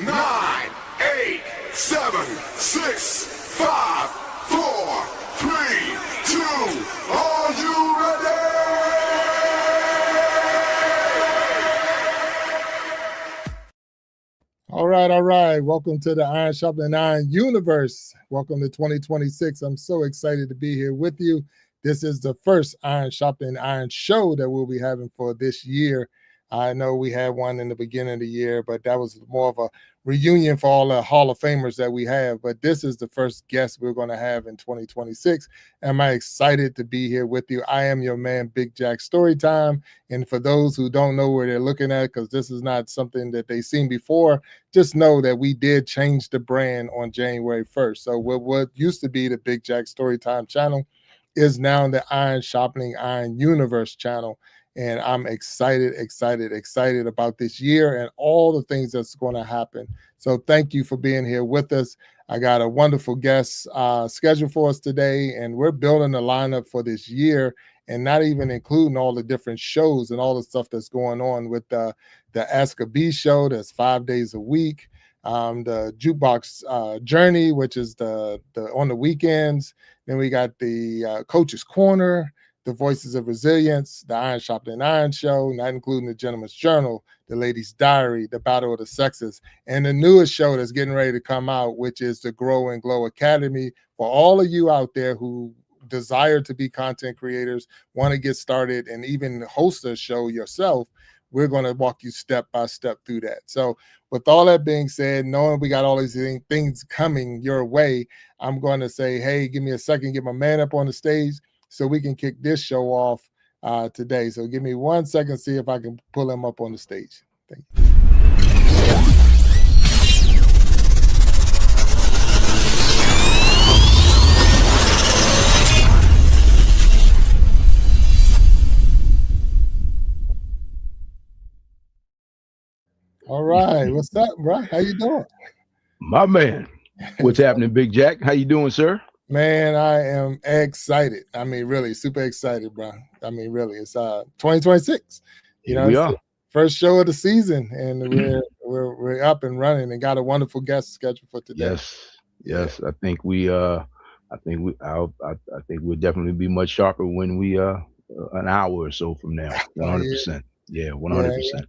9, 8, 7, 6, 5, 4, 3, 2. Are you ready? All right. Welcome to the Iron Sharpening Iron universe. Welcome to 2026. I'm so excited to be here with you. This is the first Iron Sharpening Iron show that we'll be having for this year. I know we had one in the beginning of the year, but that was more of a reunion for all the Hall of Famers that we have. But this is the first guest we're going to have in 2026. Am I excited to be here with you? I am your man, Big Jack Storytime. And for those who don't know where they're looking at, because this is not something that they've seen before, just know that we did change the brand on January 1st. So what used to be the Big Jack Storytime channel is now the Iron Sharpening Iron Universe channel. And I'm excited about this year and all the things that's going to happen. So thank you for being here with us. I got a wonderful guest scheduled for us today, and we're building a lineup for this year and not even including all the different shows and all the stuff that's going on with the Ask a Bee show that's 5 days a week, the Jukebox Journey, which is the on the weekends. Then we got the Coach's Corner, the Voices of Resilience, the Iron Sharpening Iron show, not including the Gentleman's Journal, the Ladies' Diary, the Battle of the Sexes, and the newest show that's getting ready to come out, which is the Grow and Glow Academy. For all of you out there who desire to be content creators, want to get started, and even host a show yourself, we're going to walk you step by step through that. So with all that being said, knowing we got all these things coming your way, I'm going to say, hey, give me a second, get my man up on the stage so we can kick this show off today. So give me 1 second, see if I can pull him up on the stage. Thank you. All right, what's up, bro? How you doing? My man, what's happening, Big Jack? How you doing, sir? Man, I am excited. I mean, really, super excited, bro. I mean, really, it's 2026. You know, we are first show of the season, and we're up and running, and got a wonderful guest scheduled for today. Yes. I think we'll definitely be much sharper when we an hour or so from now. 100%. Yeah, 100%. Yeah.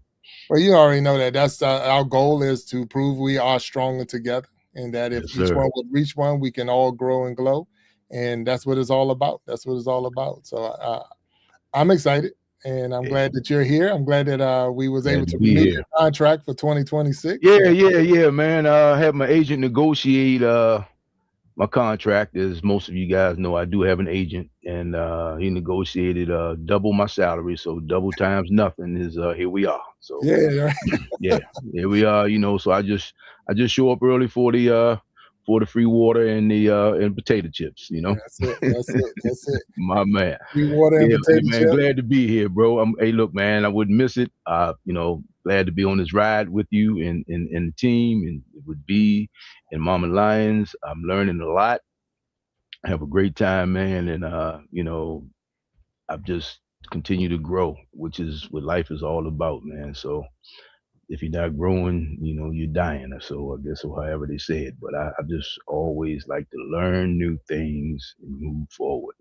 Well, you already know that. That's our goal is to prove we are stronger together. And that if each one would reach one, we can all grow and glow. And that's what it's all about. So I'm excited, and I'm glad that you're here. I'm glad that we was able to renew your contract for 2026. Yeah, man. I had my agent negotiate my contract. As most of you guys know, I do have an agent, and he negotiated double my salary. So double times nothing is here we are. So yeah, here we are. You know, so I just show up early for the free water and the and potato chips. You know, that's it. My man. Free water and potato chips. Glad to be here, bro. Hey, look, man, I wouldn't miss it. You know, glad to be on this ride with you and the team, and it would be and Mama Lions. I'm learning a lot. I have a great time, man, and you know, I've just continue to grow, which is what life is all about, man. So if you're not growing, you know, you're dying. So I guess, or however they say it. But I just always like to learn new things and move forward.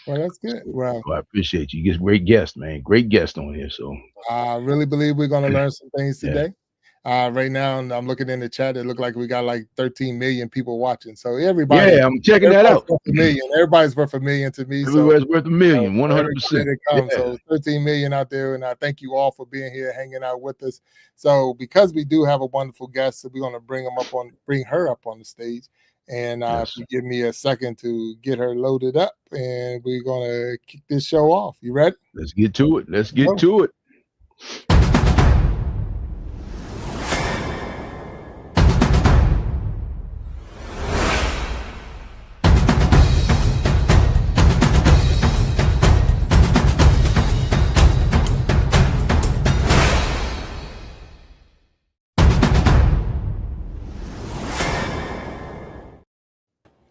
Well, that's good. Wow. So I appreciate you. You get great guest, man. Great guest on here. So I really believe we're going to learn some things today. Right now, I'm looking in the chat. It looked like we got like 13 million people watching. So everybody, yeah, I'm checking that out. Everybody's worth a million to me. Everybody's worth a million, 100%. So 13 million out there, and I thank you all for being here, hanging out with us. So because we do have a wonderful guest, so we're going to bring her up on the stage. And if you give me a second to get her loaded up, and we're going to kick this show off. You ready? Let's get to it. Let's get to it.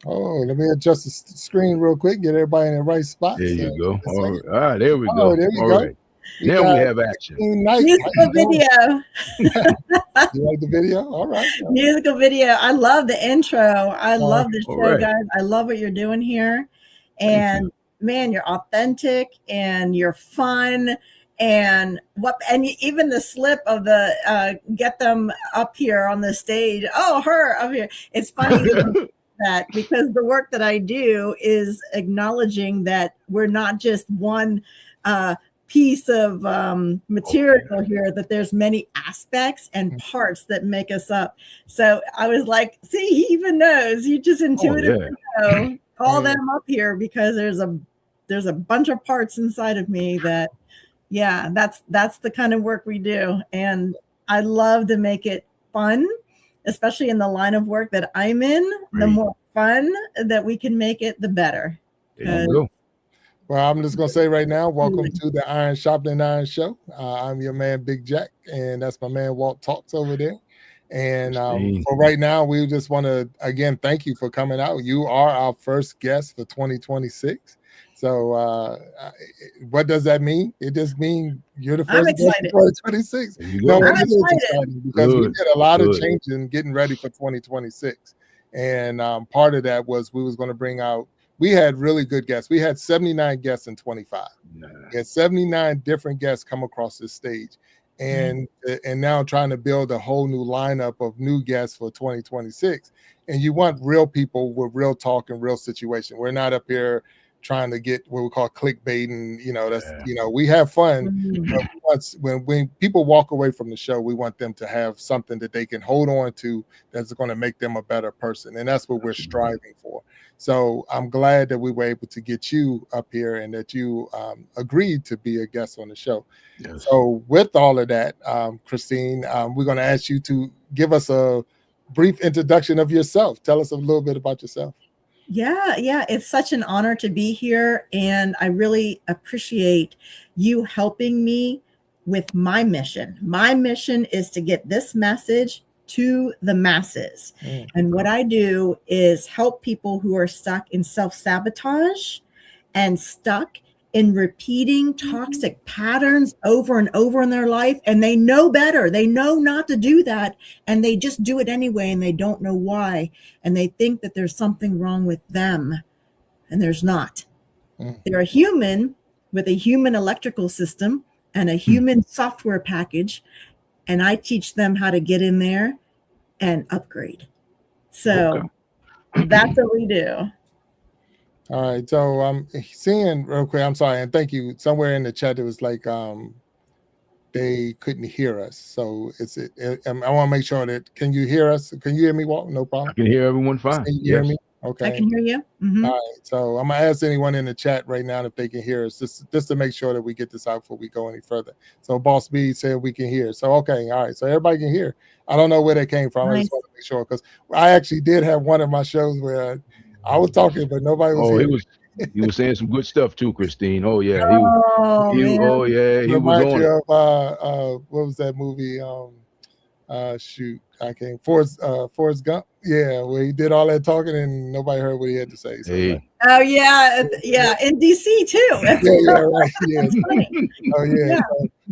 Oh, let me adjust the screen real quick, get everybody in the right spot. There you go. All right, there we go. There we go. Right. You Now we got have action. Night. Musical video. You like the video? All right. Musical video. I love the intro. I love the all show, right. guys. I love what you're doing here. And man, you're authentic and you're fun. And even the slip of the get them up here on the stage. Oh, her up here. It's funny that because the work that I do is acknowledging that we're not just one piece of material here, that there's many aspects and parts that make us up. So I was like, see, he even knows. You just intuitively know. Call them up here because there's a bunch of parts inside of me that, yeah, that's the kind of work we do. And I love to make it fun, especially in the line of work that I'm in. The more fun that we can make it, the better. There you go. Well, I'm just going to say right now, welcome to the Iron Sharpening Iron Show. I'm your man, Big Jack, and that's my man, Walt Talks over there. And for right now, we just want to, again, thank you for coming out. You are our first guest for 2026. So what does that mean? It just means you're the first guest for 2026. No, it is exciting because we did a lot of changing getting ready for 2026. And part of that was we was going to bring out, we had really good guests. We had 79 guests in 25. We had 79 different guests come across this stage. And now trying to build a whole new lineup of new guests for 2026. And you want real people with real talk and real situation. We're not up here trying to get what we call clickbait, and that's we have fun. But when people walk away from the show, we want them to have something that they can hold on to that's going to make them a better person, and that's what we're striving for. So I'm glad that we were able to get you up here and that you agreed to be a guest on the show. Yes. So with all of that, Christine, we're going to ask you to give us a brief introduction of yourself. Tell us a little bit about yourself. Yeah. It's such an honor to be here. And I really appreciate you helping me with my mission. My mission is to get this message to the masses. And what I do is help people who are stuck in self-sabotage and stuck in repeating toxic patterns over and over in their life. And they know better. They know not to do that. And they just do it anyway. And they don't know why. And they think that there's something wrong with them. And there's not. They're a human with a human electrical system and a human software package. And I teach them how to get in there and upgrade. So that's what we do. All right. So I'm seeing real quick. I'm sorry. And thank you. Somewhere in the chat, it was like they couldn't hear us. So I want to make sure that, can you hear us? Can you hear me, Walt? No problem. I can hear everyone fine. Can you hear me? Okay. I can hear you. All right. So I'm going to ask anyone in the chat right now if they can hear us, just to make sure that we get this out before we go any further. So Boss B said we can hear. So, okay. All right. So everybody can hear. I don't know where they came from. Nice. I just want to make sure, because I actually did have one of my shows where I was talking, but nobody was here. He was saying some good stuff too, Christine. Oh yeah. He was on. You of, what was that movie? Shoot, I can't. Forrest Gump. Yeah, where he did all that talking and nobody heard what he had to say. So, oh yeah, in DC too. Right. Yeah. Oh yeah.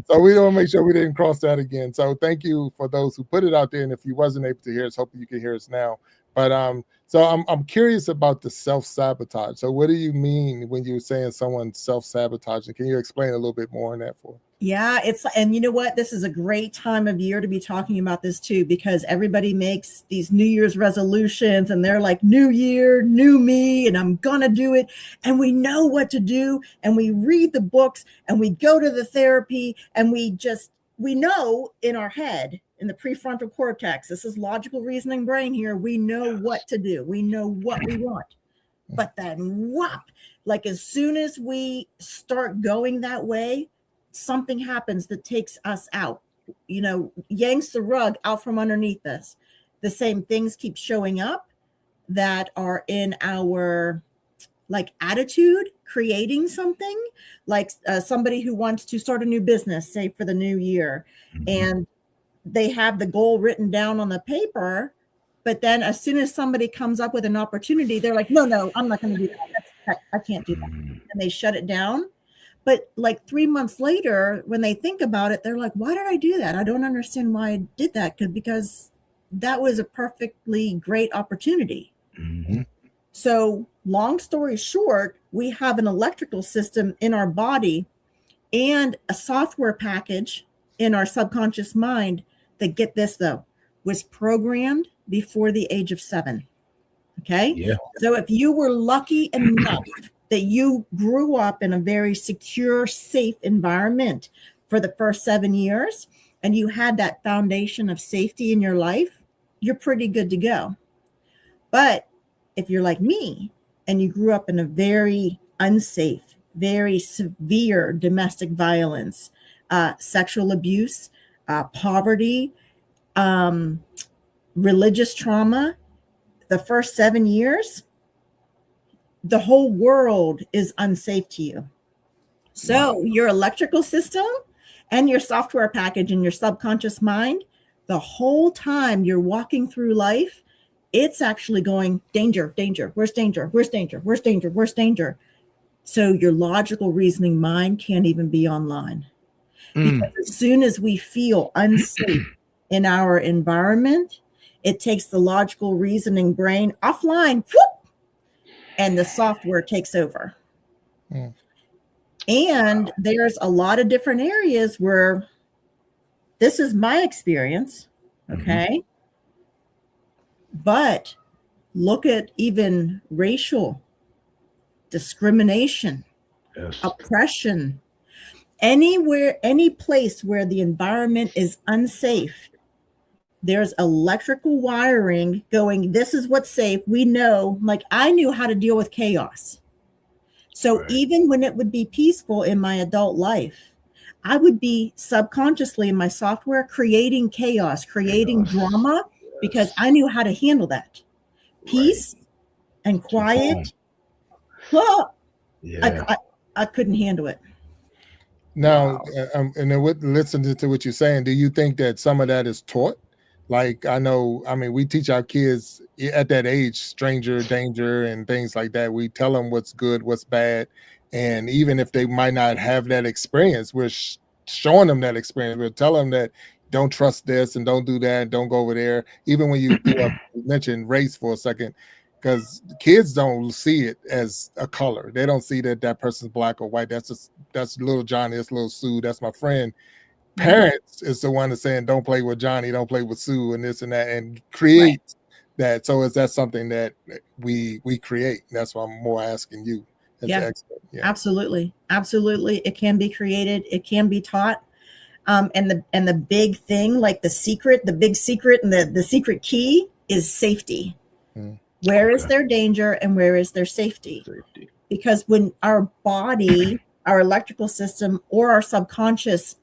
So we don't make sure we didn't cross that again. So thank you for those who put it out there. And if you wasn't able to hear us, hopefully you can hear us now. But so I'm curious about the self-sabotage. So what do you mean when you're saying someone's self-sabotaging? Can you explain a little bit more on that for us? Yeah, and you know what? This is a great time of year to be talking about this too, because everybody makes these New Year's resolutions and they're like, new year, new me, and I'm gonna do it. And we know what to do, and we read the books and we go to the therapy, and we know in our head, in the prefrontal cortex, this is logical reasoning brain here, we know what to do. We know what we want. But then whop, like as soon as we start going that way, something happens that takes us out, yanks the rug out from underneath us. The same things keep showing up that are in our attitude, creating something like somebody who wants to start a new business, say for the new year, and they have the goal written down on the paper, but then as soon as somebody comes up with an opportunity, they're like, no, I'm not going to do that. I can't do that. And they shut it down. But like 3 months later, when they think about it, they're like, why did I do that? I don't understand why I did that. Because that was a perfectly great opportunity. Mm-hmm. So long story short, we have an electrical system in our body and a software package in our subconscious mind that, get this though, was programmed before the age of 7. Okay. Yeah. So if you were lucky enough that you grew up in a very secure, safe environment for the first 7 years, and you had that foundation of safety in your life, you're pretty good to go. But if you're like me and you grew up in a very unsafe, very severe domestic violence, sexual abuse, poverty, religious trauma, the first 7 years, the whole world is unsafe to you. So your electrical system and your software package in your subconscious mind, the whole time you're walking through life, it's actually going, danger, danger, where's danger, where's danger, where's danger, where's danger. So your logical reasoning mind can't even be online. Because as soon as we feel unsafe in our environment, it takes the logical reasoning brain offline, whoop, and the software takes over. And there's a lot of different areas where this is my experience, okay? But look at even racial discrimination, oppression, anywhere, any place where the environment is unsafe, there's electrical wiring going, this is what's safe. We know, like I knew how to deal with chaos. So even when it would be peaceful in my adult life, I would be subconsciously in my software creating chaos, creating drama, because I knew how to handle that. Peace and quiet. I couldn't handle it. Now, and then listening to what you're saying, do you think that some of that is taught? Like, I mean, we teach our kids at that age, stranger danger and things like that. We tell them what's good, what's bad. And even if they might not have that experience, we're showing them that experience. We're telling them that don't trust this and don't do that and don't go over there. Even when you mentioned race for a second, because kids don't see it as a color. They don't see that person's black or white. That's little Johnny, that's little Sue, that's my friend. Parents is the one that's saying, don't play with Johnny, don't play with Sue, and this and that, and create that. So is that something that we create? That's why I'm more asking you as the expert. Absolutely. It can be created. It can be taught. And the big thing, like the big secret and the secret key is safety. Where is their danger and where is their safety? Because when our body, our electrical system, or our subconscious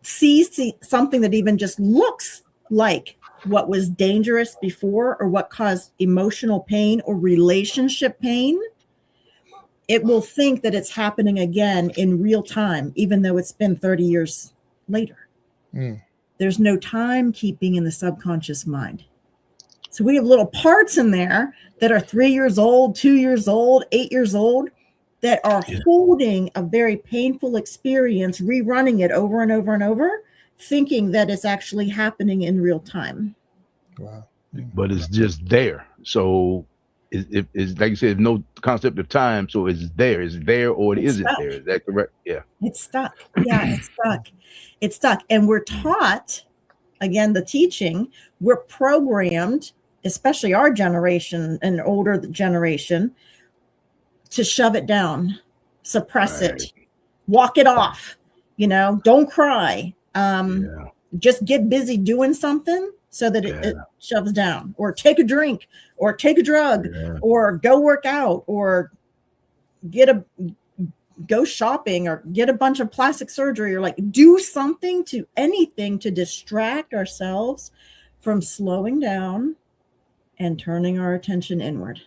sees something that even just looks like what was dangerous before or what caused emotional pain or relationship pain, it will think that it's happening again in real time, even though it's been 30 years later. There's no timekeeping in the subconscious mind. So we have little parts in there that are 3 years old, 2 years old, 8 years old, that are holding a very painful experience, rerunning it over and over and over, thinking that it's actually happening in real time. Wow. But it's just there. So it's like you said, no concept of time. So it's there or it isn't there. Is that correct? Yeah. It's stuck. Yeah, it's stuck. And we're taught, again, the teaching, we're programmed, especially our generation and older generation, to shove it down, suppress it, walk it off, don't cry. Just get busy doing something so that it shoves down, or take a drink, or take a drug, or go work out, or go shopping, or get a bunch of plastic surgery, or like do anything to distract ourselves from slowing down and turning our attention inward.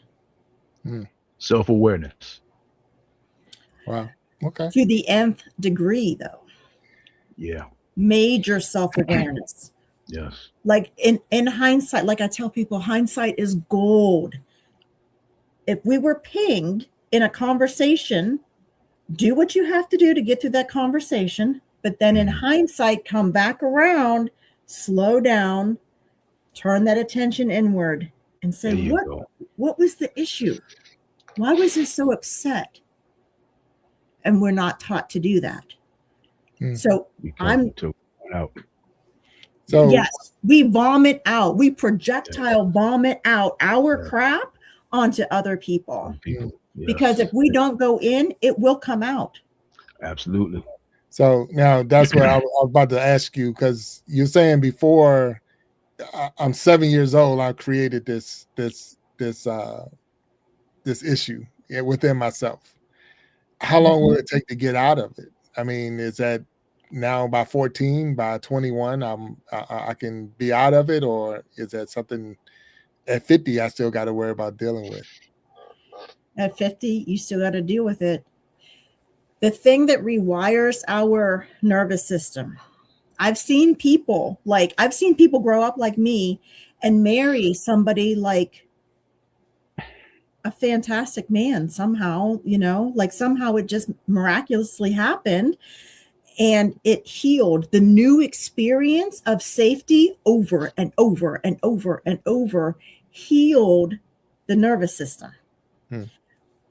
Self-awareness. Wow. Okay. To the nth degree, though. Yeah. Major self-awareness. Yes. Like in hindsight, like I tell people, hindsight is gold. If we were pinged in a conversation do what you have to do to get through that conversation, but then in hindsight, come back around, slow down, turn that attention inward and say, what was the issue? Why was he so upset? And we're not taught to do that. So yes, we vomit out, we projectile vomit out our crap onto other people. Yes. Because if we don't go in, it will come out. Absolutely. So now that's what I was about to ask you, because you're saying before I'm 7 years old, I created this issue within myself. How long will it take to get out of it? I mean, is that now by 14, by 21, I can be out of it, or is that something at 50 I still got to worry about dealing with? At 50, you still got to deal with it. The thing that rewires our nervous system. I've seen people grow up like me and marry somebody like a fantastic man somehow, somehow it just miraculously happened and it healed. The new experience of safety over and over and over and over healed the nervous system.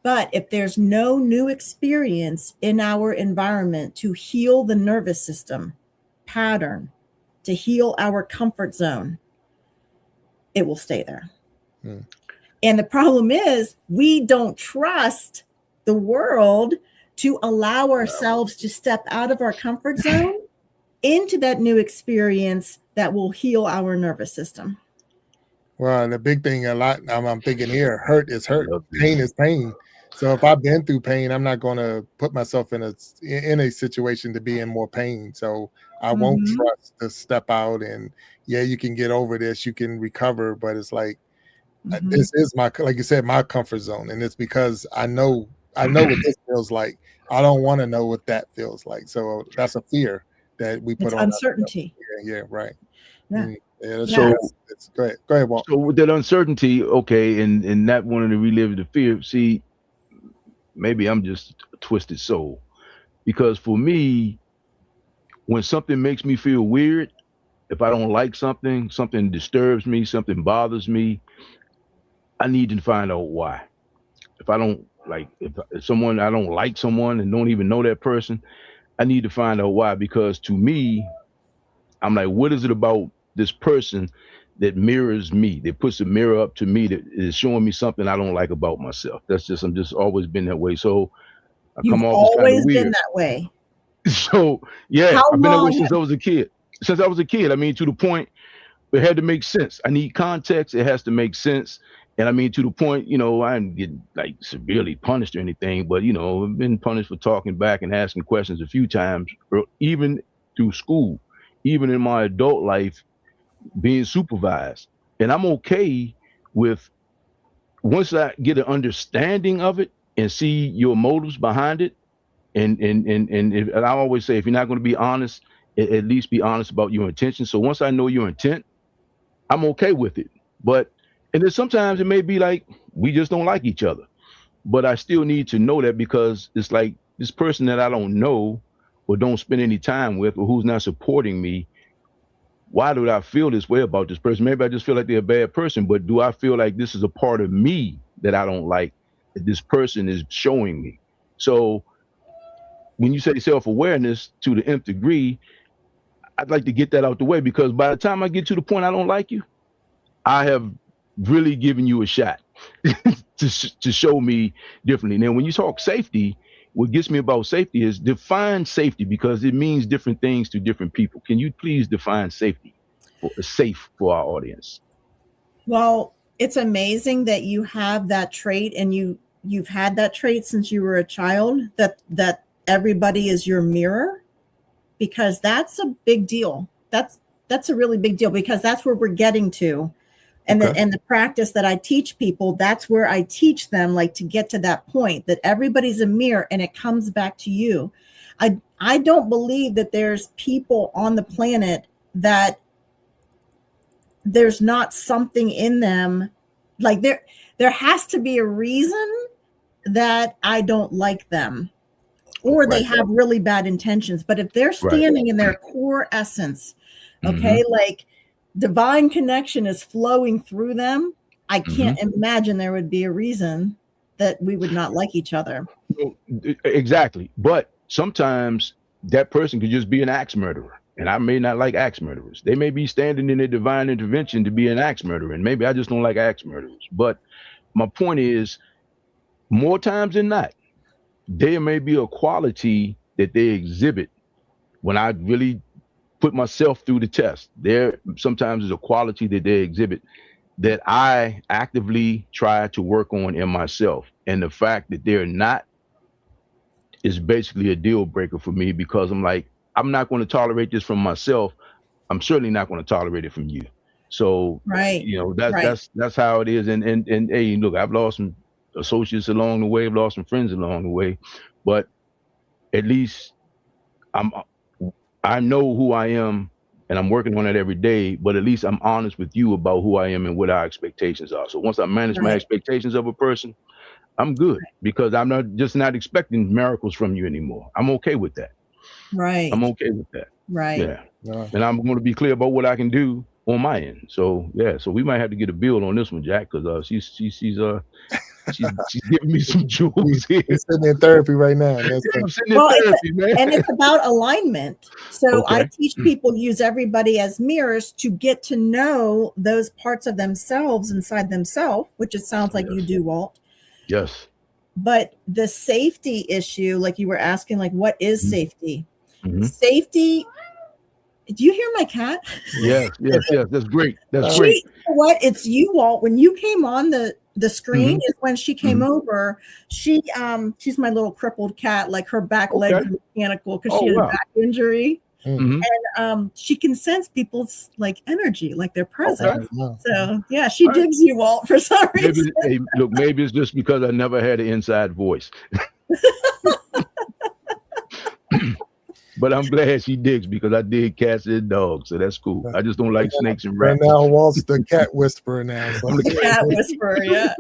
But if there's no new experience in our environment to heal the nervous system pattern, to heal our comfort zone, it will stay there. And the problem is we don't trust the world to allow ourselves to step out of our comfort zone into that new experience that will heal our nervous system. Well, the big thing I'm thinking here, hurt is hurt, pain is pain. So if I've been through pain, I'm not going to put myself in a situation to be in more pain. So I won't trust to step out and you can get over this, you can recover, but it's like, this is like you said, my comfort zone. And it's because I know what this feels like. I don't want to know what that feels like. So that's a fear that we put on uncertainty. Right. Yeah. So go ahead, Walt. So with that uncertainty, and not wanting to relive the fear, see, maybe I'm just a twisted soul, because for me, when something makes me feel weird, if I don't like something disturbs me, something bothers me, I need to find out why. If I don't like, if I don't like someone and don't even know that person, I need to find out why, because to me, I'm like, what is it about this person that mirrors me, that puts a mirror up to me, that is showing me something I don't like about myself? I'm just always been that way. So You've always been that way. So I've been that way since I was a kid. I mean, to the point it had to make sense. I need context. It has to make sense. And I mean, to the point, I didn't get like severely punished or anything, but I've been punished for talking back and asking questions a few times, or even through school, even in my adult life, being supervised. And I'm okay with, once I get an understanding of it and see your motives behind it, and I always say, if you're not going to be honest, at least be honest about your intention. So once I know your intent, I'm okay with it. And then sometimes it may be like, we just don't like each other, but I still need to know that, because it's like this person that I don't know or don't spend any time with, or who's not supporting me, why do I feel this way about this person? Maybe I just feel like they're a bad person, but do I feel like this is a part of me that I don't like, that this person is showing me? So when you say self-awareness to the nth degree, I'd like to get that out the way, because by the time I get to the point I don't like you, I have really given you a shot to show me differently. Now, when you talk safety, what gets me about safety is define safety, because it means different things to different people. Can you please define safety, safe for our audience? Well, it's amazing that you have that trait, and you've had that trait since you were a child, that everybody is your mirror, because that's a big deal. That's a really big deal, because that's where we're getting to. And the practice that I teach people, that's where I teach them, like, to get to that point, that everybody's a mirror and it comes back to you. I don't believe that there's people on the planet that there's not something in them. Like, there has to be a reason that I don't like them. or they have really bad intentions. But if they're standing in their core essence, okay, like divine connection is flowing through them, I can't imagine there would be a reason that we would not like each other. Exactly. But sometimes that person could just be an axe murderer. And I may not like axe murderers. They may be standing in their divine intervention to be an axe murderer. And maybe I just don't like axe murderers. But my point is, more times than not, there may be a quality that they exhibit when I really put myself through the test. There sometimes is a quality that they exhibit that I actively try to work on in myself. And the fact that they're not is basically a deal breaker for me, because I'm like, I'm not going to tolerate this from myself. I'm certainly not going to tolerate it from you. So, you know, that's how it is. And hey, look, I've lost some associates along the way, I've lost some friends along the way, but at least I know who I am, and I'm working on it every day, but at least I'm honest with you about who I am and what our expectations are. So once I manage my expectations of a person, I'm good, because I'm not expecting miracles from you anymore. I'm okay with that. I'm okay with that. Yeah. And I'm going to be clear about what I can do on my end. So yeah, so we might have to get a build on this one, Jack, because she's giving me some jewels here. He's sitting in therapy right now. I'm sitting in therapy, man. And it's about alignment. So I teach people use everybody as mirrors to get to know those parts of themselves inside themselves, which it sounds like you do, Walt. Yes. But the safety issue, like you were asking, like, what is safety? Safety. Do you hear my cat? Yes. That's great. That's great. You know what? It's you, Walt. When you came on the screen is when she came over. She's my little crippled cat, like her back legs are mechanical because she had a back injury. And she can sense people's like energy, like their presence. So yeah, she digs you, Walt, for some reason. Maybe it's just because I never had an inside voice. But I'm glad she digs, because I dig cats and dogs, so that's cool. I just don't like snakes and rats. Right now, Walt's the cat whisperer now. So. I'm the cat whisperer, yeah.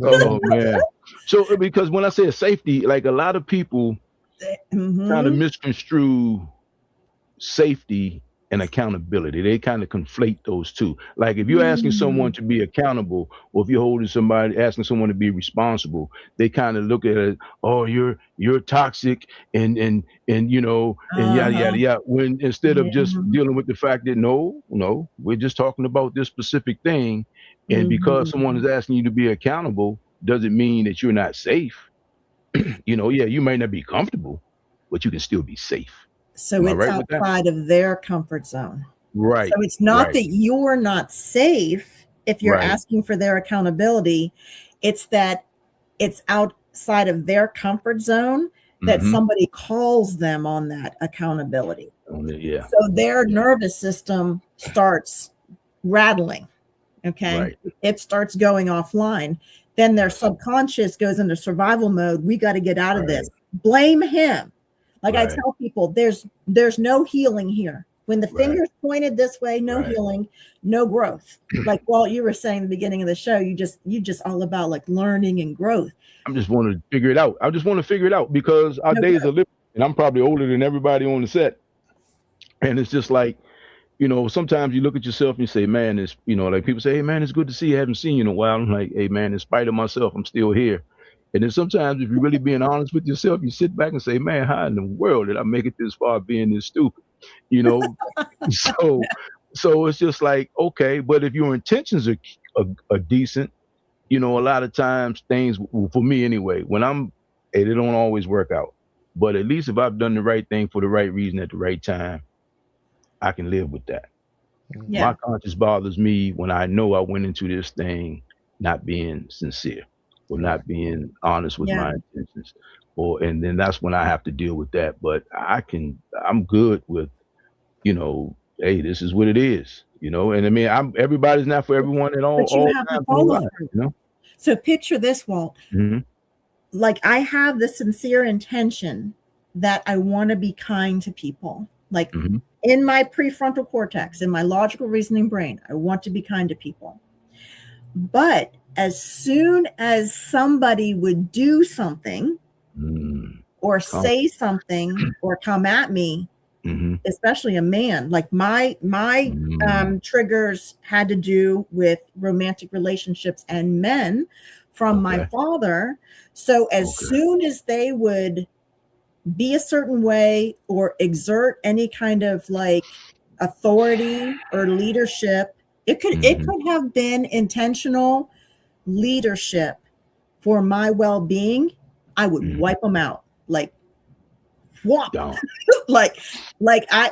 Oh man. So because when I say safety, like a lot of people kind of misconstrue safety and accountability. They kind of conflate those two. Like if you're asking someone to be accountable, or if you're asking someone to be responsible, they kind of look at it, oh, you're toxic and you know, and yada yada. When instead of just dealing with the fact that no, we're just talking about this specific thing, and because someone is asking you to be accountable, doesn't mean that you're not safe. You know, you might not be comfortable, but you can still be safe. So it's outside of their comfort zone. Right. So it's not that you're not safe if you're asking for their accountability. It's that it's outside of their comfort zone that somebody calls them on that accountability. So their nervous system starts rattling. Okay. It starts going offline. Then their subconscious goes into survival mode. We got to get out of this. Blame him. Like I tell people, there's no healing here. When the finger's pointed this way, no healing, no growth. Like Walt, you were saying at the beginning of the show, you just all about like learning and growth. I just want to figure it out. I just want to figure it out, because our days are living, and I'm probably older than everybody on the set. And it's just like, you know, sometimes you look at yourself and you say, man, it's, you know, like people say, hey man, it's good to see you. I haven't seen you in a while. I'm like, hey man, in spite of myself, I'm still here. And then sometimes if you're really being honest with yourself, you sit back and say, man, how in the world did I make it this far being this stupid? You know? So it's just like, okay, but if your intentions are decent, you know, a lot of times things, for me anyway, they don't always work out. But at least if I've done the right thing for the right reason at the right time, I can live with that. My conscience bothers me when I know I went into this thing not being sincere, or not being honest with my intentions, and then that's when I have to deal with that. But I'm good with, you know, hey, this is what it is, you know. And I mean, everybody's not for everyone at all. But you have to follow through. You know? So picture this, Walt. Like I have the sincere intention that I want to be kind to people. Like in my prefrontal cortex, in my logical reasoning brain, I want to be kind to people. But as soon as somebody would do something or say something or come at me, especially a man. Like my triggers had to do with romantic relationships and men from my father. So as soon as they would be a certain way or exert any kind of like authority or leadership, it could have been intentional leadership for my well-being, I would wipe them out, like whop.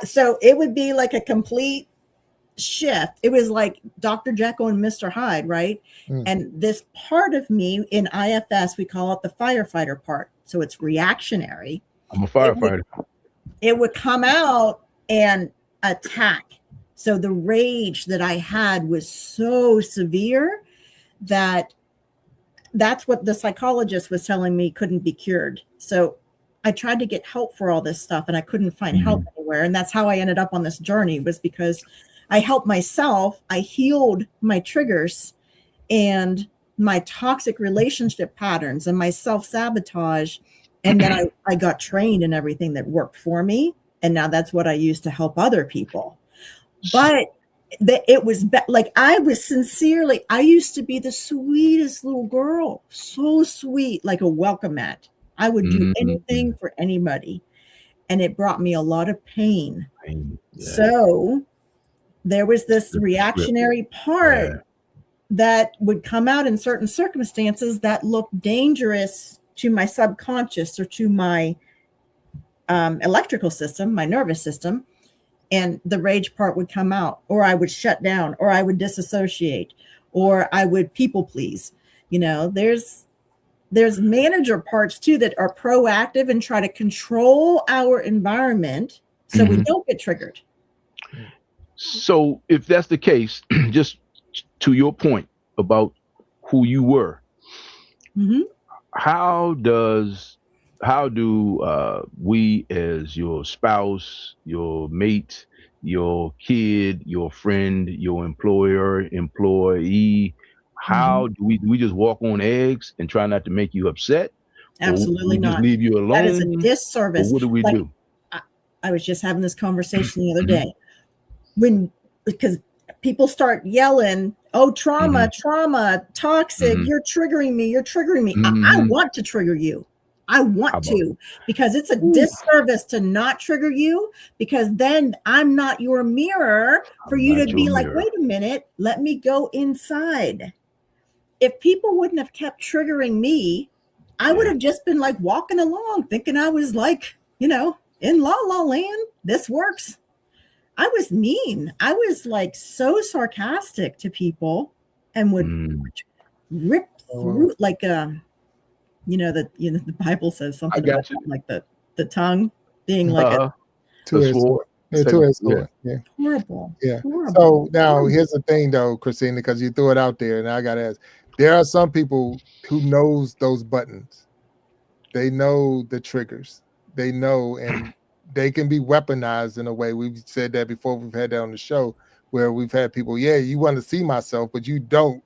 So it would be like a complete shift. It was like Dr. Jekyll and Mr. Hyde, right? And this part of me in IFS, we call it the firefighter part. So it's reactionary. I'm a firefighter. It would come out and attack. So the rage that I had was so severe that that's what the psychologist was telling me couldn't be cured. So I tried to get help for all this stuff and I couldn't find help anywhere. And that's how I ended up on this journey, was because I helped myself. I healed my triggers and my toxic relationship patterns and my self-sabotage. And then I got trained in everything that worked for me. And now that's what I use to help other people. But it was like, I used to be the sweetest little girl, so sweet, like a welcome mat. I would do anything for anybody. And it brought me a lot of pain. So there was this reactionary part that would come out in certain circumstances that looked dangerous to my subconscious or to my electrical system, my nervous system. And the rage part would come out, or I would shut down, or I would disassociate, or I would people please. You know, there's manager parts too that are proactive and try to control our environment so we don't get triggered. So if that's the case, just to your point about who you were, how do we as your spouse, your mate, your kid, your friend, your employer, employee, how do we just walk on eggs and try not to make you upset? Absolutely not. Just leave you alone? That is a disservice. Or what do we do? I was just having this conversation the other day because people start yelling, oh, trauma, toxic, you're triggering me. I want to trigger you. I want to, because it's a disservice to not trigger you, because then I'm not your mirror for you to be like, wait a minute, let me go inside. If people wouldn't have kept triggering me, I would have just been like walking along thinking I was like, in La La Land, this works. I was mean. I was like so sarcastic to people and would rip through like the Bible says something about like the tongue being like a two-edged sword. Yeah. Horrible. Yeah. Horrible. So now here's the thing though, Christina, because you threw it out there and I got to ask, there are some people who knows those buttons. They know the triggers. They know, and they can be weaponized in a way. We've said that before. We've had that on the show where we've had people, you want to see myself, but you don't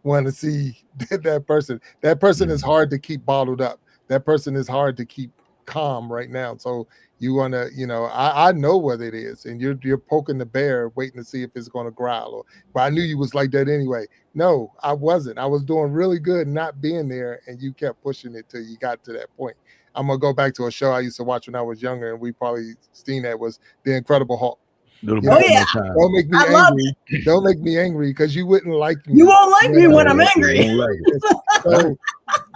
want to see that person. That person is hard to keep bottled up. That person is hard to keep calm right now. So you want to, I know what it is, and you're poking the bear, waiting to see if it's going to growl. But I knew you was like that anyway. No, I wasn't. I was doing really good not being there, and you kept pushing it till you got to that point. I'm gonna go back to a show I used to watch when I was younger, and we probably seen that, was The Incredible Hulk. Don't make me angry. Don't make me angry, because you wouldn't like me. You won't like me when I'm angry. So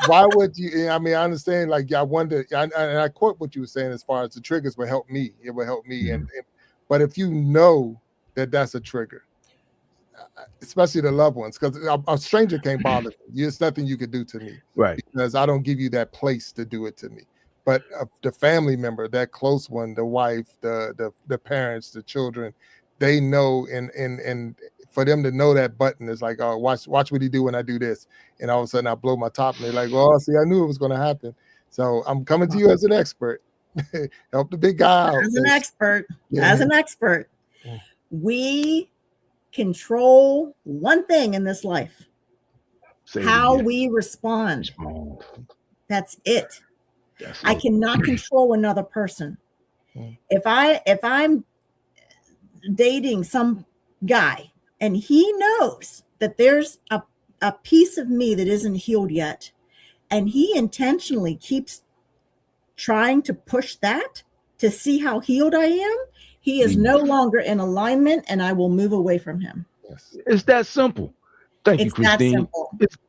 why would you? I mean, I understand. Like, I wonder, and I quote what you were saying as far as the triggers would help me. It would help me, but if you know that that's a trigger, especially the loved ones, because a stranger can't bother me. It's nothing you could do to me, right? Because I don't give you that place to do it to me. But the family member, that close one, the wife, the parents, the children, they know, and for them to know that button is like, oh, watch what he do when I do this, and all of a sudden I blow my top, and they're like, well, see, I knew it was going to happen. So I'm coming to you as an expert. Help the big guy out. As an expert, we control one thing in this life: how we respond. That's it. I cannot control another person. Mm. If I'm dating some guy and he knows that there's a piece of me that isn't healed yet, and he intentionally keeps trying to push that to see how healed I am, he is no longer in alignment, and I will move away from him. Yes. It's that simple. Thank you, Christine.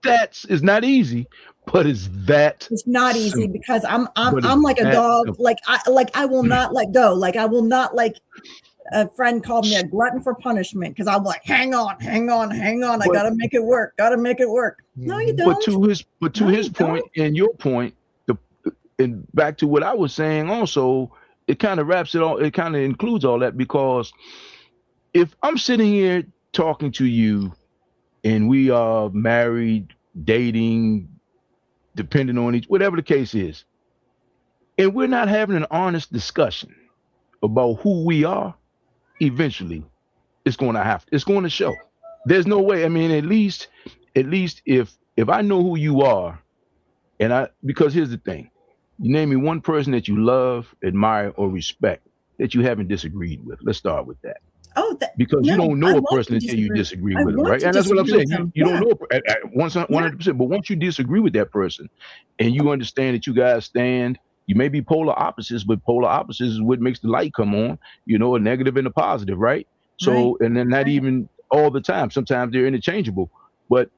That simple. It's not easy, but it's that. It's not simple. easy because I'm like a dog. Simple. Like I will not let go. Like I will not, like a friend called me a glutton for punishment because I'm like, hang on. I gotta make it work. No, you don't. But to his point and your point, and back to what I was saying also, it kind of wraps it all. It kind of includes all that, because if I'm sitting here talking to you and we are married, dating, depending on whatever the case is, and we're not having an honest discussion about who we are, eventually it's going to show. There's no way. I mean, at least if I know who you are, because here's the thing, you name me one person that you love, admire, or respect that you haven't disagreed with. Let's start with that. Because you don't know a person until you disagree with them, right? And that's what I'm saying. You don't know 100%. But once you disagree with that person and you understand that you guys stand, you may be polar opposites, but polar opposites is what makes the light come on, a negative and a positive, right? So, and then not even all the time. Sometimes they're interchangeable. But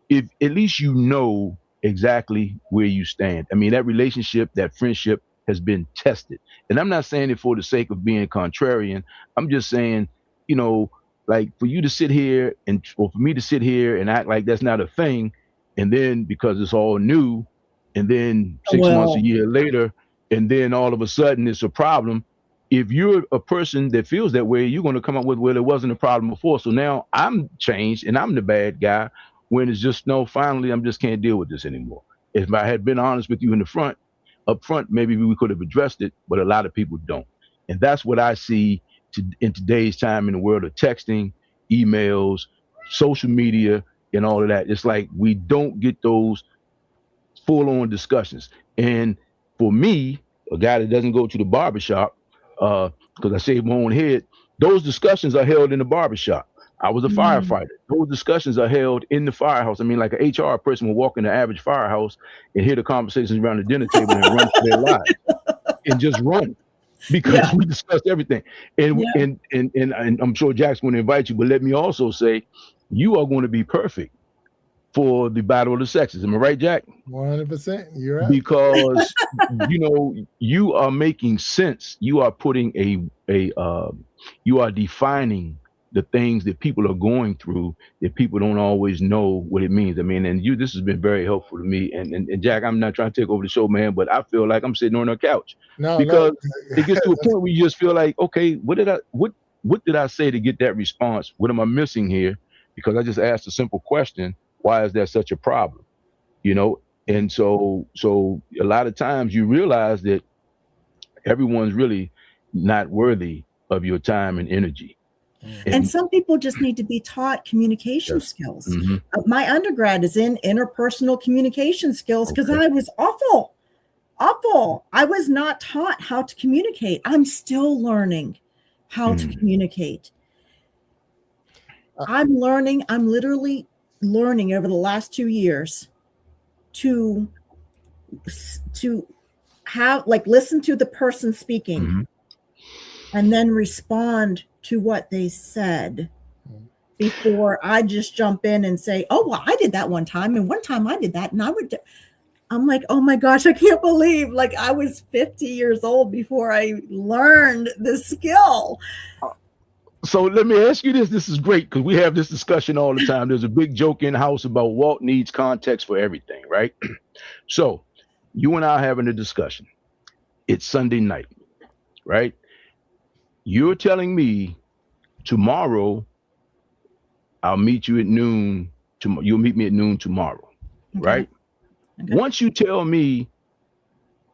if at least you know exactly where you stand. I mean, that relationship, that friendship has been tested. And I'm not saying it for the sake of being contrarian. I'm just saying, like for you to sit here or for me to sit here and act like that's not a thing. And then because it's all new, and then 6 months, a year later, and then all of a sudden it's a problem. If you're a person that feels that way, you're going to come up with, well, it wasn't a problem before. So now I'm changed and I'm the bad guy, when it's just, no, finally, I just can't deal with this anymore. If I had been honest with you up front, maybe we could have addressed it, but a lot of people don't. And that's what I see in today's time in the world of texting, emails, social media, and all of that. It's like we don't get those full-on discussions. And for me, a guy that doesn't go to the barbershop, because I shave my own head, those discussions are held in the barbershop. I was a firefighter. Those discussions are held in the firehouse. I mean, like an HR person will walk in the average firehouse and hear the conversations around the dinner table and run for their lives and just run, because we discussed everything. And I'm sure Jack's going to invite you, but let me also say, you are going to be perfect for the battle of the sexes. Am I right, Jack? 100%. You're right. Because you are making sense. You are putting you are defining the things that people are going through that people don't always know what it means. I mean, and this has been very helpful to me. And Jack, I'm not trying to take over the show, man, but I feel like I'm sitting on a couch because it gets to a point where you just feel like, okay, what did I say to get that response? What am I missing here? Because I just asked a simple question. Why is that such a problem? And so a lot of times you realize that everyone's really not worthy of your time and energy. And some people just need to be taught communication skills. Mm-hmm. My undergrad is in interpersonal communication skills because I was awful. I was not taught how to communicate. I'm still learning how to communicate. I'm literally learning over the last 2 years to have, like, listen to the person speaking and then respond to what they said before I just jump in and say, oh, well, I did that one time. And one time I did that. And I'm like, oh my gosh, I can't believe, like, I was 50 years old before I learned this skill. So let me ask you this. This is great because we have this discussion all the time. There's a big joke in the house about Walt needs context for everything, right? So you and I are having a discussion. It's Sunday night, right? You're telling me tomorrow I'll meet you at noon. You'll meet me at noon tomorrow, right? Okay. Once you tell me,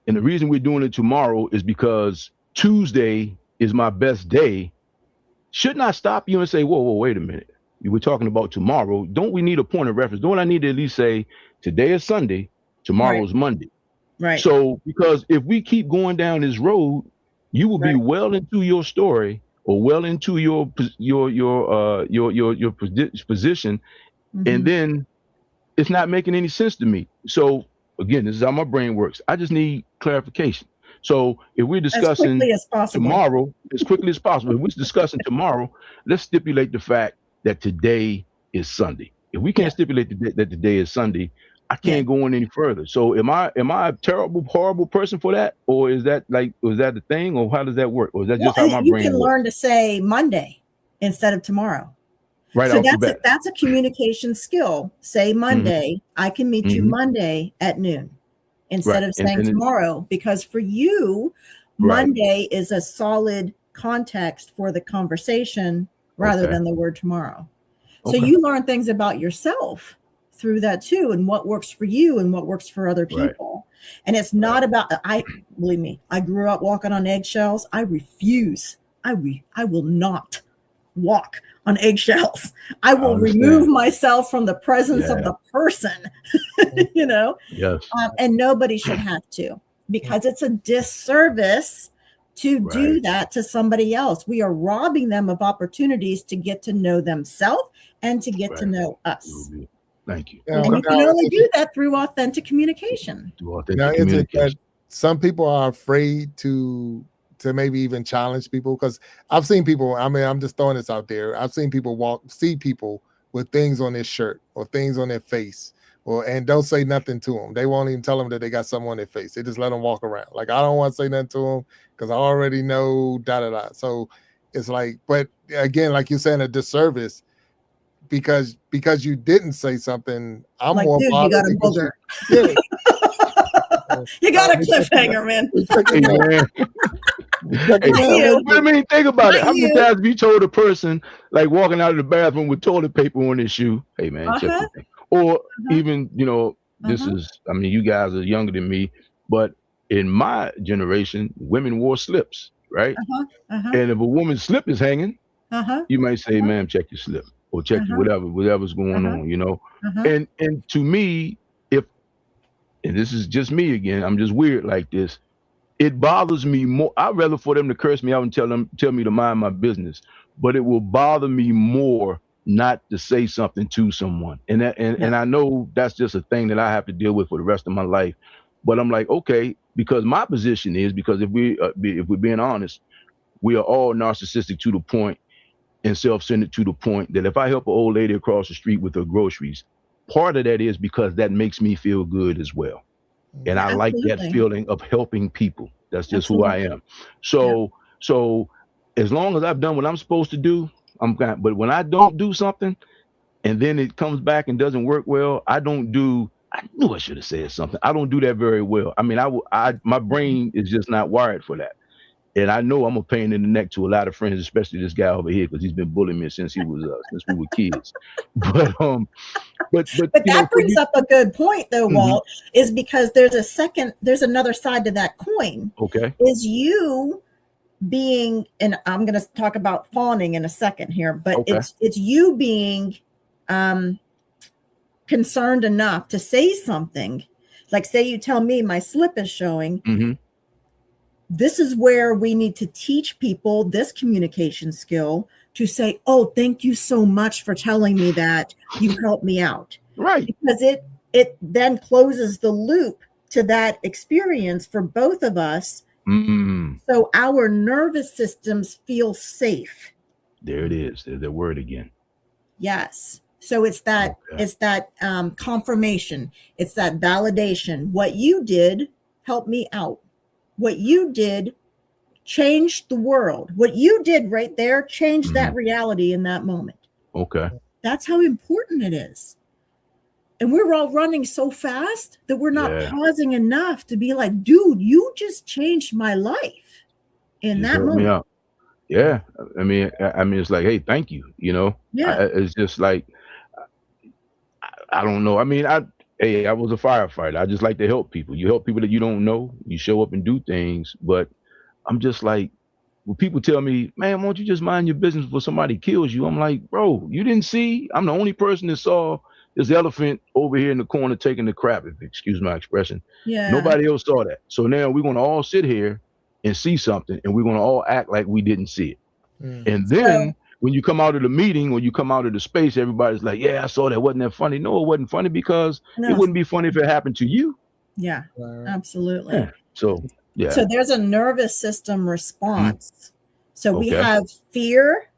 and the reason we're doing it tomorrow is because Tuesday is my best day, shouldn't I stop you and say, whoa, wait a minute. You were talking about tomorrow. Don't we need a point of reference? Don't I need to at least say, today is Sunday, tomorrow is Monday? Right. So, because if we keep going down this road, you will be Right. well into your story or well into your position, and Mhm. then it's not making any sense to me. So again, this is how my brain works. I just need clarification. So if we're As discussing quickly as possible. tomorrow, as quickly as possible, if we're discussing tomorrow, let's stipulate the fact that today is Sunday. If we can't Yeah. stipulate that today is Sunday, I Yeah. can't go on any further. So am I a terrible, horrible person for that? Or is that the thing? Or how does that work? Or is that Well, just how my you brain can works? learn to say Monday instead of tomorrow. Right So off the bat. that's a communication skill. Say Monday. I can meet you Mhm. Monday at noon instead Right. of saying And tomorrow, because for you, Right. Monday is a solid context for the conversation rather Okay. than the word tomorrow. So Okay. you learn things about yourself through that too, and what works for you and what works for other Right. people. And it's not about, believe me, I grew up walking on eggshells. I refuse. I will not walk on eggshells. I will remove myself from the presence of the person, you know, Yes. and nobody should have to, because it's a disservice to do Right. that to somebody else. We are robbing them of opportunities to get to know themselves and to get to Right. know us. Thank you. Yeah, And you can now, only do that through authentic communication. Do now authentic is it that communication. some people are afraid to maybe even challenge people? Because I've seen people, I mean, I'm just throwing this out there. I've seen people see people with things on their shirt or things on their face, and don't say nothing to them. They won't even tell them that they got something on their face. They just let them walk around. Like, I don't want to say nothing to them because I already know da. So it's like, but again, like you're saying, a disservice because you didn't say something. I'm Like, more dude, you bothered got a because booger. yeah. You got a cliffhanger, man. Hey, man. But I mean, think about it. How many times have you told a person, like walking out of the bathroom with toilet paper on his shoe, hey man, check this thing. Or even, this is, I mean, you guys are younger than me, but in my generation, women wore slips, right? And if a woman's slip is hanging, you might say, ma'am, check your slip or check your whatever's going on, And to me, and this is just me again, I'm just weird like this. It bothers me more. I'd rather for them to curse me out and tell me to mind my business, but it will bother me more not to say something to someone. And I know that's just a thing that I have to deal with for the rest of my life. But I'm like, okay, because my position is, because if we're being honest, we are all narcissistic to the point and self-centered to the point that if I help an old lady across the street with her groceries, part of that is because that makes me feel good as well. And I like that feeling of helping people. That's just who I am. So as long as I've done what I'm supposed to do, I'm fine. But when I don't do something and then it comes back and doesn't work well, I knew I should have said something. I don't do that very well. I mean, my brain is just not wired for that. And I know I'm a pain in the neck to a lot of friends, especially this guy over here, because he's been bullying me since we were kids. But that brings up a good point, though, Walt, is because there's another side to that coin. Okay. Is you being, and I'm going to talk about fawning in a second here, but it's you being concerned enough to say something. Like, say you tell me my slip is showing. This is where we need to teach people this communication skill to say, oh, thank you so much for telling me that. You helped me out. Right. Because it then closes the loop to that experience for both of us. So our nervous systems feel safe. There it is. There's that word again. Yes. So it's that confirmation. It's that validation. What you did helped me out. What you did changed the world. What you did right there changed that reality in that moment. Okay. That's how important it is. And we're all running so fast that we're not pausing enough to be like, dude, you just changed my life in that moment. Me out. Yeah. I mean, it's like, hey, thank you. Yeah. It's just like, I don't know. I mean, I was a firefighter. I just like to help people. You help people that you don't know. You show up and do things. But I'm just like, when people tell me, man, won't you just mind your business before somebody kills you? I'm like, bro, you didn't see? I'm the only person that saw this elephant over here in the corner taking the crap, if excuse my expression. Yeah. Nobody else saw that. So now we're going to all sit here and see something, and we're going to all act like we didn't see it. And then when you come out of the meeting or you come out of the space, everybody's like, yeah, I saw that. Wasn't that funny? No, it wasn't funny because it wouldn't be funny if it happened to you. Yeah, absolutely. Yeah. So, yeah. So there's a nervous system response. So we have fear.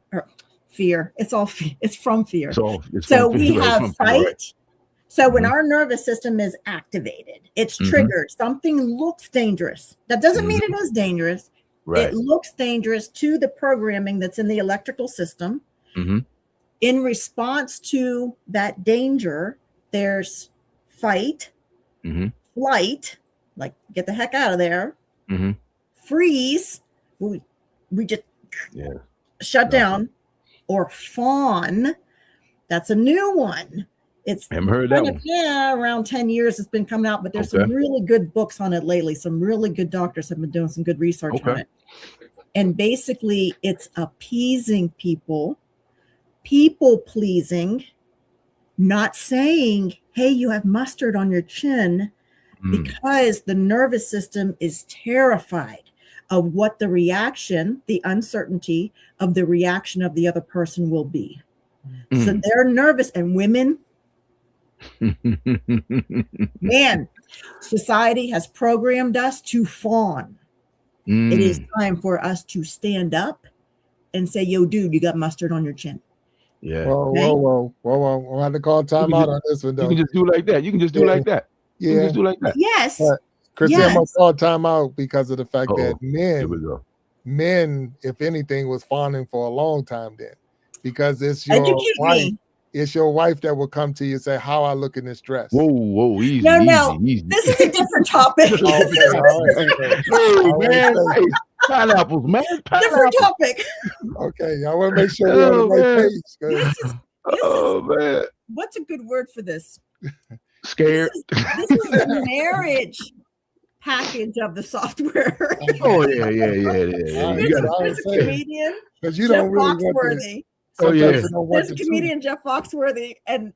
It's all it's from fear. It's so from we fear, have right? fight. Right. So when our nervous system is activated, it's triggered. Something looks dangerous. That doesn't mean it is dangerous. Right. It looks dangerous to the programming that's in the electrical system. In response to that danger, there's fight, flight, like get the heck out of there, freeze, we just shut down, or fawn. That's a new one. It's I haven't heard that one. Around 10 years it's been coming out, but there's some really good books on it lately. Some really good doctors have been doing some good research on it. And basically it's appeasing people pleasing, not saying, hey, you have mustard on your chin, because the nervous system is terrified of what the reaction, the uncertainty of the reaction of the other person will be. So they're nervous, and women, man, society has programmed us to fawn. It is time for us to stand up and say, yo, dude, you got mustard on your chin. Yeah. Whoa. We'll have to call time out on this one, though. You can just do like that. You can just do like that. Yeah. You can just do like that. Yes. Christine, I'm going to call time out because of the fact that Here we go. men, if anything, was fawning for a long time then. Because it's your Educate wife. me. It's your wife that will come to you and say, how I look in this dress. Whoa, easy. No. Easy. This is a different topic. Hey, man. Hey, pineapples, man. Different topic. Okay, I want to make sure we're on the right page. Man. What's a good word for this? Scared. This is the marriage package of the software. Oh, yeah. There's a comedian, because you Jeff don't really Foxworthy. There's a comedian, Jeff Foxworthy, and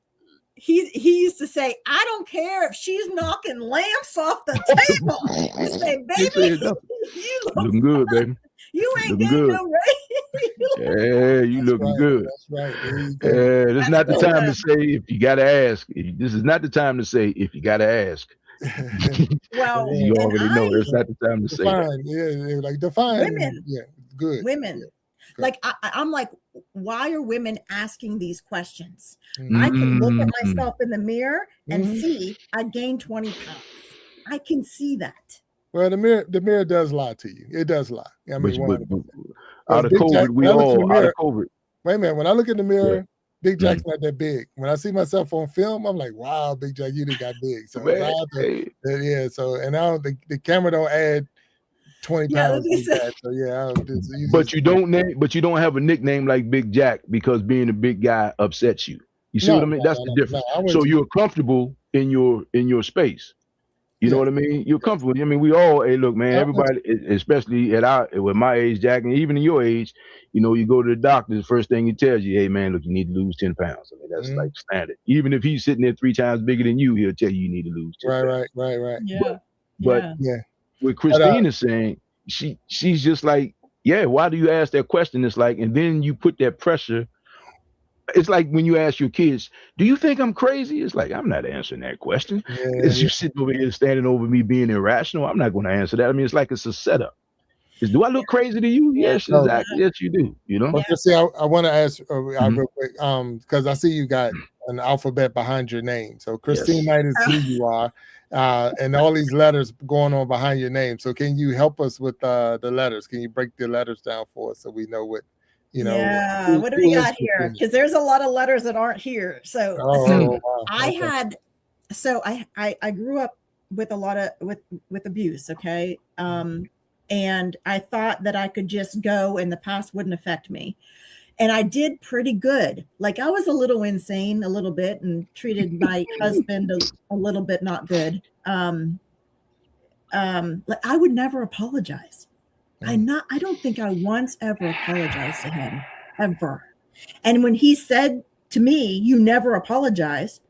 he used to say, I don't care if she's knocking lamps off the table. He say, baby, you looking good, baby. You ain't getting no raise. Yeah, you looking good. That's right. This is not the time to say if you gotta ask. This is not the time to say if you gotta ask. Well, you already know it's not the time to say that. Yeah, like define women. Yeah, good. Women. Yeah. Like I'm like, why are women asking these questions? I can look at myself in the mirror and see I gained 20 pounds. I can see that. Well, the mirror does lie to you. It does lie. I mean, out of COVID, out of COVID. Wait a minute. When I look in the mirror, Big Jack's not that big. When I see myself on film, I'm like, wow, Big Jack, you done got big. So So and now the camera don't add 20 pounds. But you don't have a nickname like Big Jack because being a big guy upsets you. You see what I mean? That's the difference. So you're comfortable in your space. You know what I mean? You're comfortable. I mean, we all, hey, look, man, everybody, especially with my age, Jack, and even in your age, you know, you go to the doctor, the first thing he tells you, hey, man, look, you need to lose 10 pounds. I mean, that's like standard. Even if he's sitting there 3 times bigger than you, he'll tell you need to lose 10 pounds. Right. But what Christine is saying, she's just like, yeah, why do you ask that question? It's like, and then you put that pressure. It's like when you ask your kids, do you think I'm crazy? It's like, I'm not answering that question. You sitting over here standing over me being irrational. I'm not going to answer that. I mean, it's like it's a setup. Do I look crazy to you? Yes, exactly. Yes, you do. You know. But see, I want to ask real quick, because I see you got an alphabet behind your name. So Christine Knight is who you are, and all these letters going on behind your name. So can you help us with the letters? Can you break the letters down for us so we know what? You know, what do we got here? Because there's a lot of letters that aren't here. So, I grew up with a lot of with abuse. Okay, and I thought that I could just go and the past wouldn't affect me, and I did pretty good. Like I was a little insane, a little bit, and treated my husband a little bit not good. Like I would never apologize. I don't think I once ever apologized to him, ever. And when he said to me, you never apologize,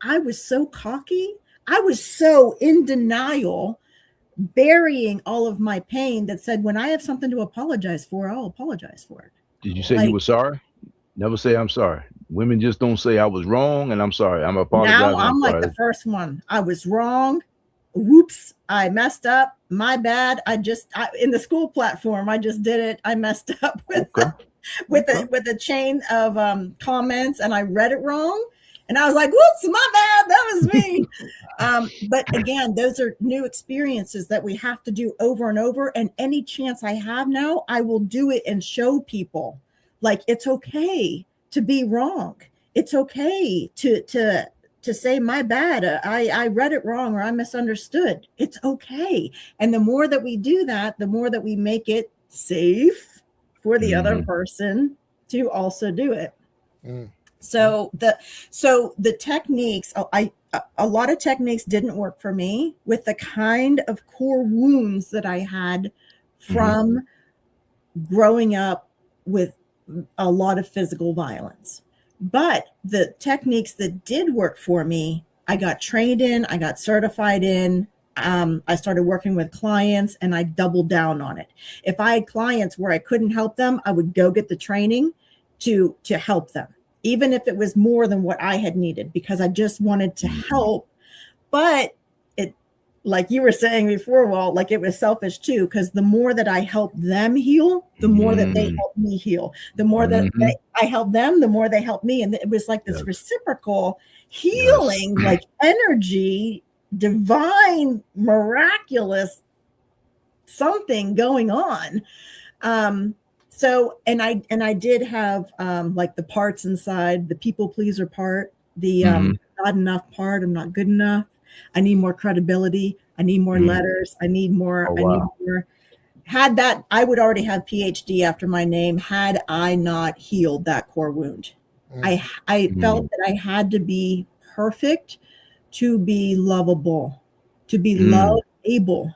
I was so cocky. I was so in denial, burying all of my pain, that said, when I have something to apologize for, I'll apologize for it. Did you say Like, you were sorry? Never say I'm sorry. Women just don't say I was wrong and I'm sorry. I'm now apologizing. I'm like the first one. I was wrong. Whoops, I messed up. My bad. In the Skool platform, I just did it. I messed up with with a chain of comments, and I read it wrong. And I was like, whoops, my bad. That was me. But again, those are new experiences that we have to do over and over. And any chance I have now, I will do it and show people, like, it's okay to be wrong. It's okay to say my bad. I read it wrong, or I misunderstood. It's okay. And the more that we do that, the more that we make it safe for the other person to also do it. So the techniques, a lot of techniques didn't work for me with the kind of core wounds that I had from growing up with a lot of physical violence. But the techniques that did work for me, I got trained in, I got certified in. I started working with clients, and I doubled down on it. If I had clients where I couldn't help them, I would go get the training to help them, even if it was more than what I had needed, because I just wanted to help. But it, like you were saying before, Walt, like, it was selfish too, because the more that I helped them heal, the more that they helped me heal. The more that I helped them, the more they helped me. And it was like this reciprocal healing, like energy, divine, miraculous something going on. So, and I did have like the parts inside, the people pleaser part, the not enough part, I'm not good enough, I need more credibility, I need more letters, I need more, I need more. Had that, I would already have PhD after my name had I not healed that core wound. I felt that I had to be perfect to be lovable, to be lovable.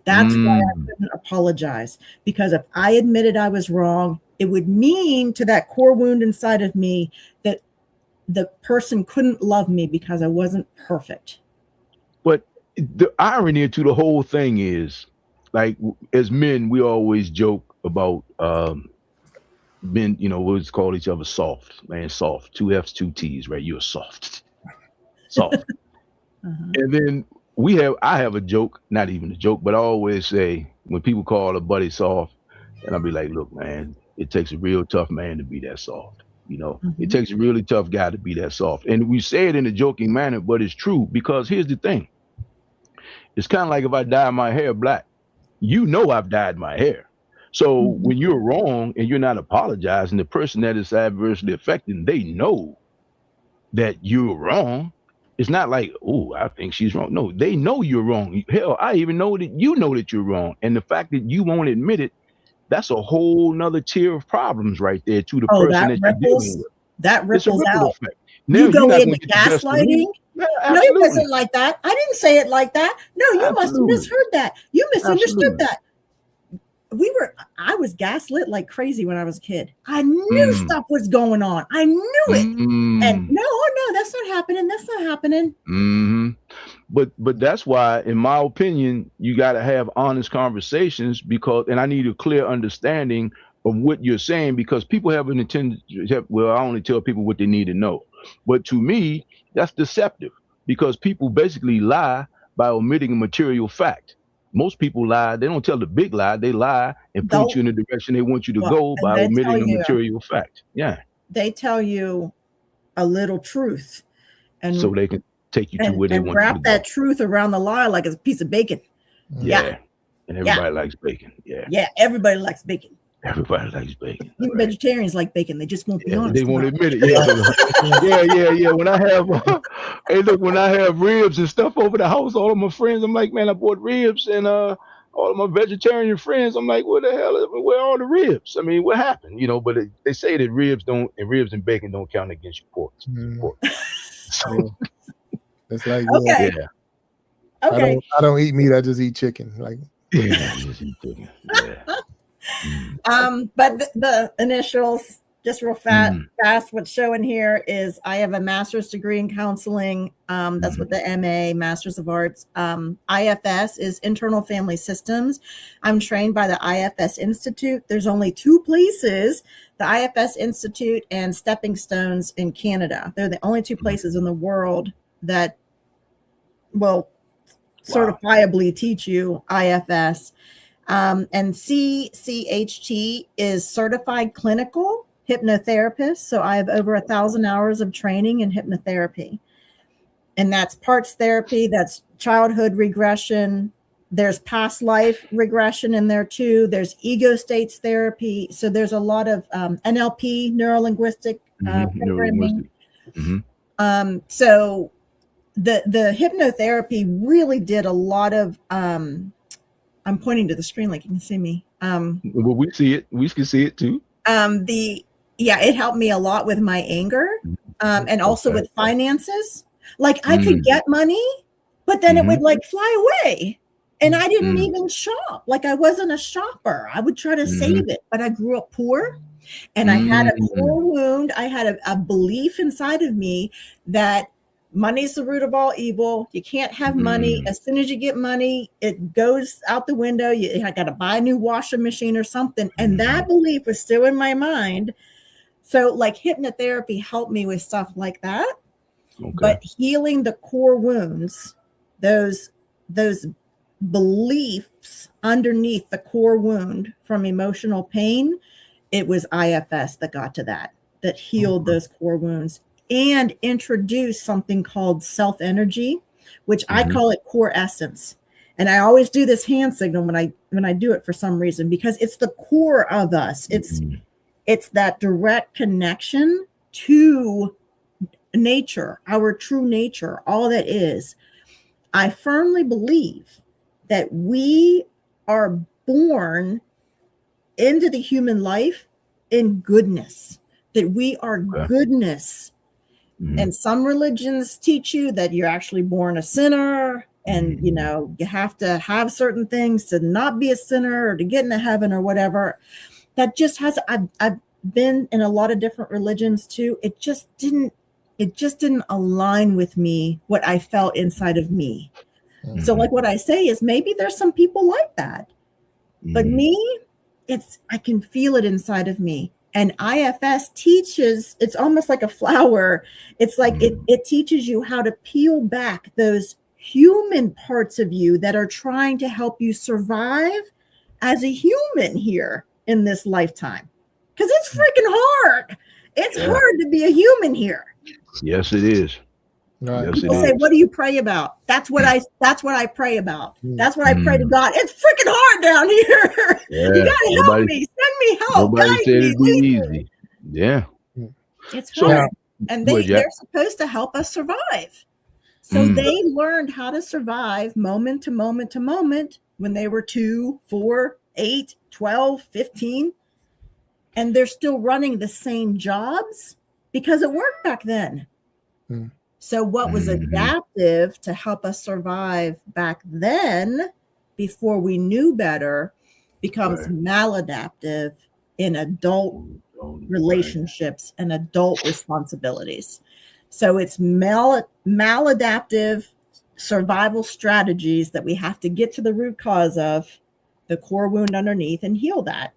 That's why I couldn't apologize, because if I admitted I was wrong, it would mean to that core wound inside of me that the person couldn't love me because I wasn't perfect. But the irony to the whole thing is, like, as men, we always joke about men, we always call each other soft, man, soft, 2 F's, 2 T's, right? You're soft. And then I have a joke, not even a joke, but I always say, when people call a buddy soft, and I'll be like, look, man, it takes a real tough man to be that soft. It takes a really tough guy to be that soft. And we say it in a joking manner, but it's true, because here's the thing. It's kind of like if I dye my hair black, I've dyed my hair. So when you're wrong and you're not apologizing, the person that is adversely affected, they know that you're wrong. It's not like, oh, I think she's wrong. No, they know you're wrong. Hell, I even know that you know that you're wrong. And the fact that you won't admit it, that's a whole nother tier of problems right there to the person that you're dealing with. That ripples out. Effect. Now, you go into gaslighting. No, it wasn't like that. I didn't say it like that. No, you must have misheard that. You misunderstood that. I was gaslit like crazy when I was a kid. I knew stuff was going on. I knew it. And no, that's not happening. That's not happening. But that's why, in my opinion, you got to have honest conversations, and I need a clear understanding of what you're saying, because people have an intent. Well, I only tell people what they need to know. But to me, that's deceptive, because people basically lie by omitting a material fact. Most people lie. They don't tell the big lie. They lie and point you in the direction they want you to go by omitting a material fact. Yeah. They tell you a little truth, and so they can take you to where they want you to go. Wrap that truth around the lie like it's a piece of bacon. Yeah. And everybody likes bacon. Yeah, everybody likes bacon. Everybody likes bacon. Even vegetarians like bacon. They just won't be honest. They won't admit it. Yeah. When I have ribs and stuff over the house, all of my friends, I'm like, man, I bought ribs, and all of my vegetarian friends, I'm like, where are all the ribs? I mean, what happened? But they say that ribs and bacon don't count against your pork. So it's like, okay. I don't eat meat. I just eat chicken. Like, I just eat chicken. Yeah. But the initials just real fast, what's showing here is I have a master's degree in counseling. That's with the MA, Masters of Arts. IFS is Internal Family Systems. I'm trained by the IFS Institute. There's only 2 places, the IFS Institute and Stepping Stones in Canada. They're the only 2 places in the world that will certifiably teach you IFS. And CCHT is Certified Clinical Hypnotherapist. So I have over 1,000 hours of training in hypnotherapy. And that's parts therapy, that's childhood regression. There's past life regression in there too. There's ego states therapy. So there's a lot of NLP, neuro-linguistic programming. So the hypnotherapy really did a lot of, I'm pointing to the screen like you can see me. Well, we see it. We can see it too. It helped me a lot with my anger, and also with finances. Like I could get money, but then it would like fly away. And I didn't even shop. Like I wasn't a shopper. I would try to save it, but I grew up poor and I had a core wound. I had a belief inside of me that money's the root of all evil. You can't have money. As soon as you get money, it goes out the window. I got to buy a new washing machine or something. And that belief was still in my mind. So like hypnotherapy helped me with stuff like that. Okay. But healing the core wounds, those beliefs underneath the core wound from emotional pain, it was IFS that got to that healed those core wounds and introduced something called self-energy, which I call it core essence. And I always do this hand signal when I do it for some reason, because it's the core of us. It's that direct connection to nature, our true nature, all that is. I firmly believe that we are born into the human life in goodness, that we are goodness. And some religions teach you that you're actually born a sinner, and you have to have certain things to not be a sinner or to get into heaven or whatever. That just has, I've been in a lot of different religions too. It just didn't align with me, what I felt inside of me. So like what I say is maybe there's some people like that, but me, I can feel it inside of me. And IFS teaches, it's almost like a flower. It's like it teaches you how to peel back those human parts of you that are trying to help you survive as a human here in this lifetime. Because it's freaking hard. It's hard to be a human here. Yes, it is. Right. Yes, People say, what do you pray about? That's what I pray about. That's what I pray to God. It's freaking hard down here. Yeah. You gotta help me. Send me help. Nobody said it'd be easy. Yeah. It's hard. And they're supposed to help us survive. So they learned how to survive moment to moment to moment when they were 2, 4, 8, 12, 15. And they're still running the same jobs because it worked back then. So what was adaptive to help us survive back then, before we knew better, becomes maladaptive in adult relationships and adult responsibilities. So it's maladaptive survival strategies that we have to get to the root cause of, the core wound underneath, and heal that.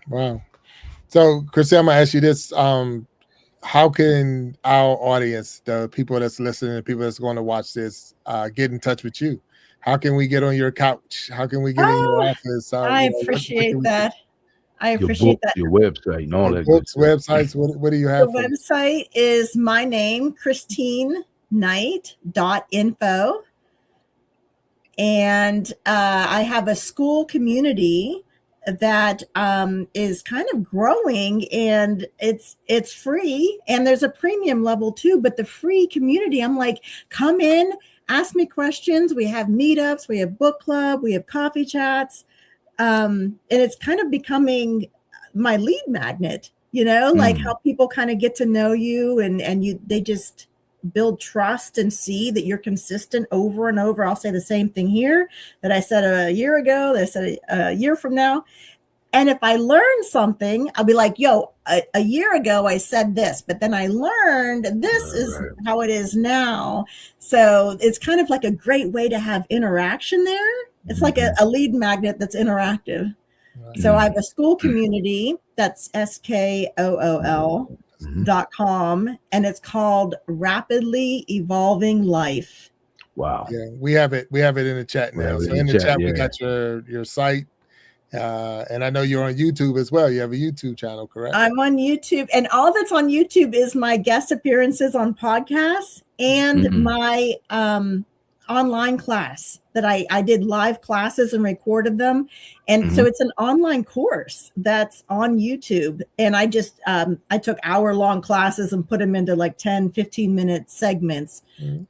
Wow. So, Chrissy, I'm going to ask you this. How can our audience, the people that's listening, the people that's going to watch this, get in touch with you? How can we get on your couch? How can we get in your office? I appreciate that. I appreciate that. Your website and all that. Books, websites, what do you have? The website is my name, ChristineKnight.info. And I have a Skool community that is kind of growing, and it's free, and there's a premium level too. But the free community, I'm like, come in, ask me questions. We have meetups, we have book club, we have coffee chats, and it's kind of becoming my lead magnet, like how people kind of get to know you, and they just build trust and see that you're consistent over and over. I'll say the same thing here that I said a year ago, that I said a year from now. And if I learn something, I'll be like, yo, a year ago I said this, but then I learned this is how it is now. So it's kind of like a great way to have interaction there. It's like a lead magnet that's interactive. So I have a Skool community that's SKOOL.com, and it's called Rapidly Evolving Life. Wow. Yeah, we have it in the chat now. So in the chat, we got your site. And I know you're on YouTube as well. You have a YouTube channel, correct? I'm on YouTube, and all that's on YouTube is my guest appearances on podcasts and my online class that I did live classes and recorded them. And so it's an online course that's on YouTube. And I just, I took hour-long classes and put them into like 10, 15-minute segments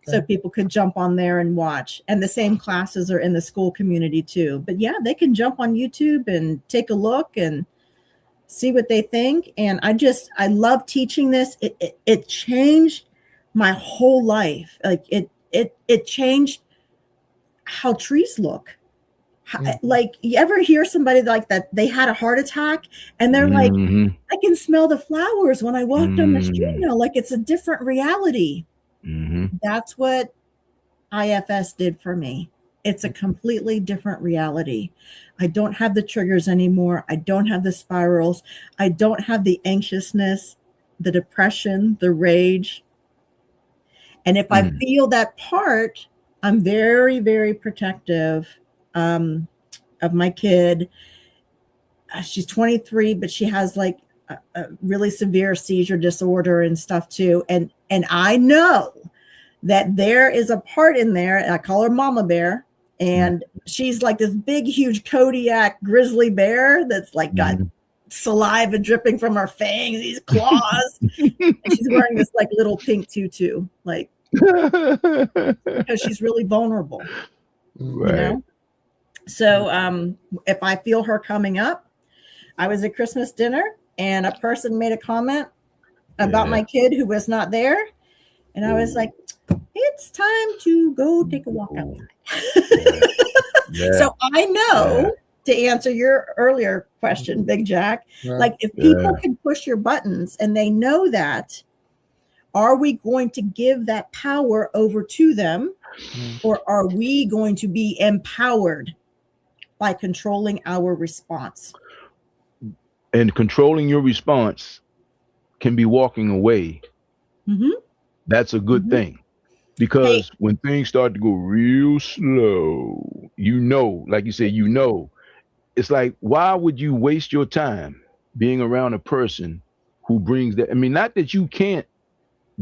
so people could jump on there and watch. And the same classes are in the Skool community too. But yeah, they can jump on YouTube and take a look and see what they think. And I love teaching this. It changed my whole life. Like it changed how trees look. Like, you ever hear somebody like that, they had a heart attack and they're like, I can smell the flowers when I walk down the street now. Like, it's a different reality. That's what IFS did for me. It's a completely different reality. I don't have the triggers anymore. I don't have the spirals. I don't have the anxiousness, the depression, the rage. And if I feel that part, I'm very, very protective of my kid. She's 23, but she has like a really severe seizure disorder and stuff too. And I know that there is a part in there, I call her Mama Bear, and she's like this big, huge Kodiak grizzly bear that's like got saliva dripping from her fangs, these claws. And she's wearing this like little pink tutu, like, because she's really vulnerable. Right. You know? So if I feel her coming up, I was at Christmas dinner and a person made a comment about my kid who was not there. And I was like, it's time to go take a walk outside. So I know, to answer your earlier question, Big Jack, like if people can push your buttons and they know that, are we going to give that power over to them, or are we going to be empowered by controlling our response? And controlling your response can be walking away. That's a good thing, because when things start to go real slow, you know, like you said, you know, it's like, why would you waste your time being around a person who brings that? I mean, not that you can't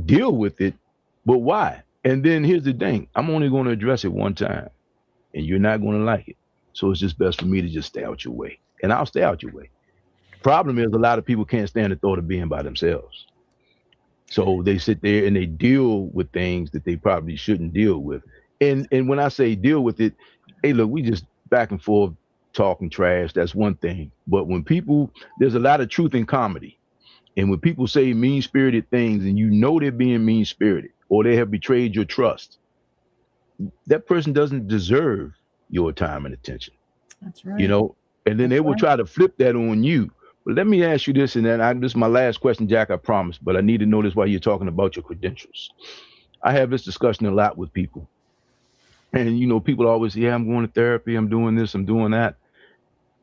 deal with it, but why? And then here's the thing, I'm only going to address it one time and you're not going to like it. So it's just best for me to just stay out your way, and I'll stay out your way. Problem is, a lot of people can't stand the thought of being by themselves. So they sit there and they deal with things that they probably shouldn't deal with. And when I say deal with it, hey, look, we just back and forth talking trash. That's one thing. But when people, there's a lot of truth in comedy. And when people say mean-spirited things and you know they're being mean-spirited or they have betrayed your trust, that person doesn't deserve your time and attention. That's right. You know, and then they will try to flip that on you. But let me ask you this, and then this is my last question, Jack, I promise, but I need to know this while you're talking about your credentials. I have this discussion a lot with people. And, you know, people always say, yeah, I'm going to therapy, I'm doing this, I'm doing that.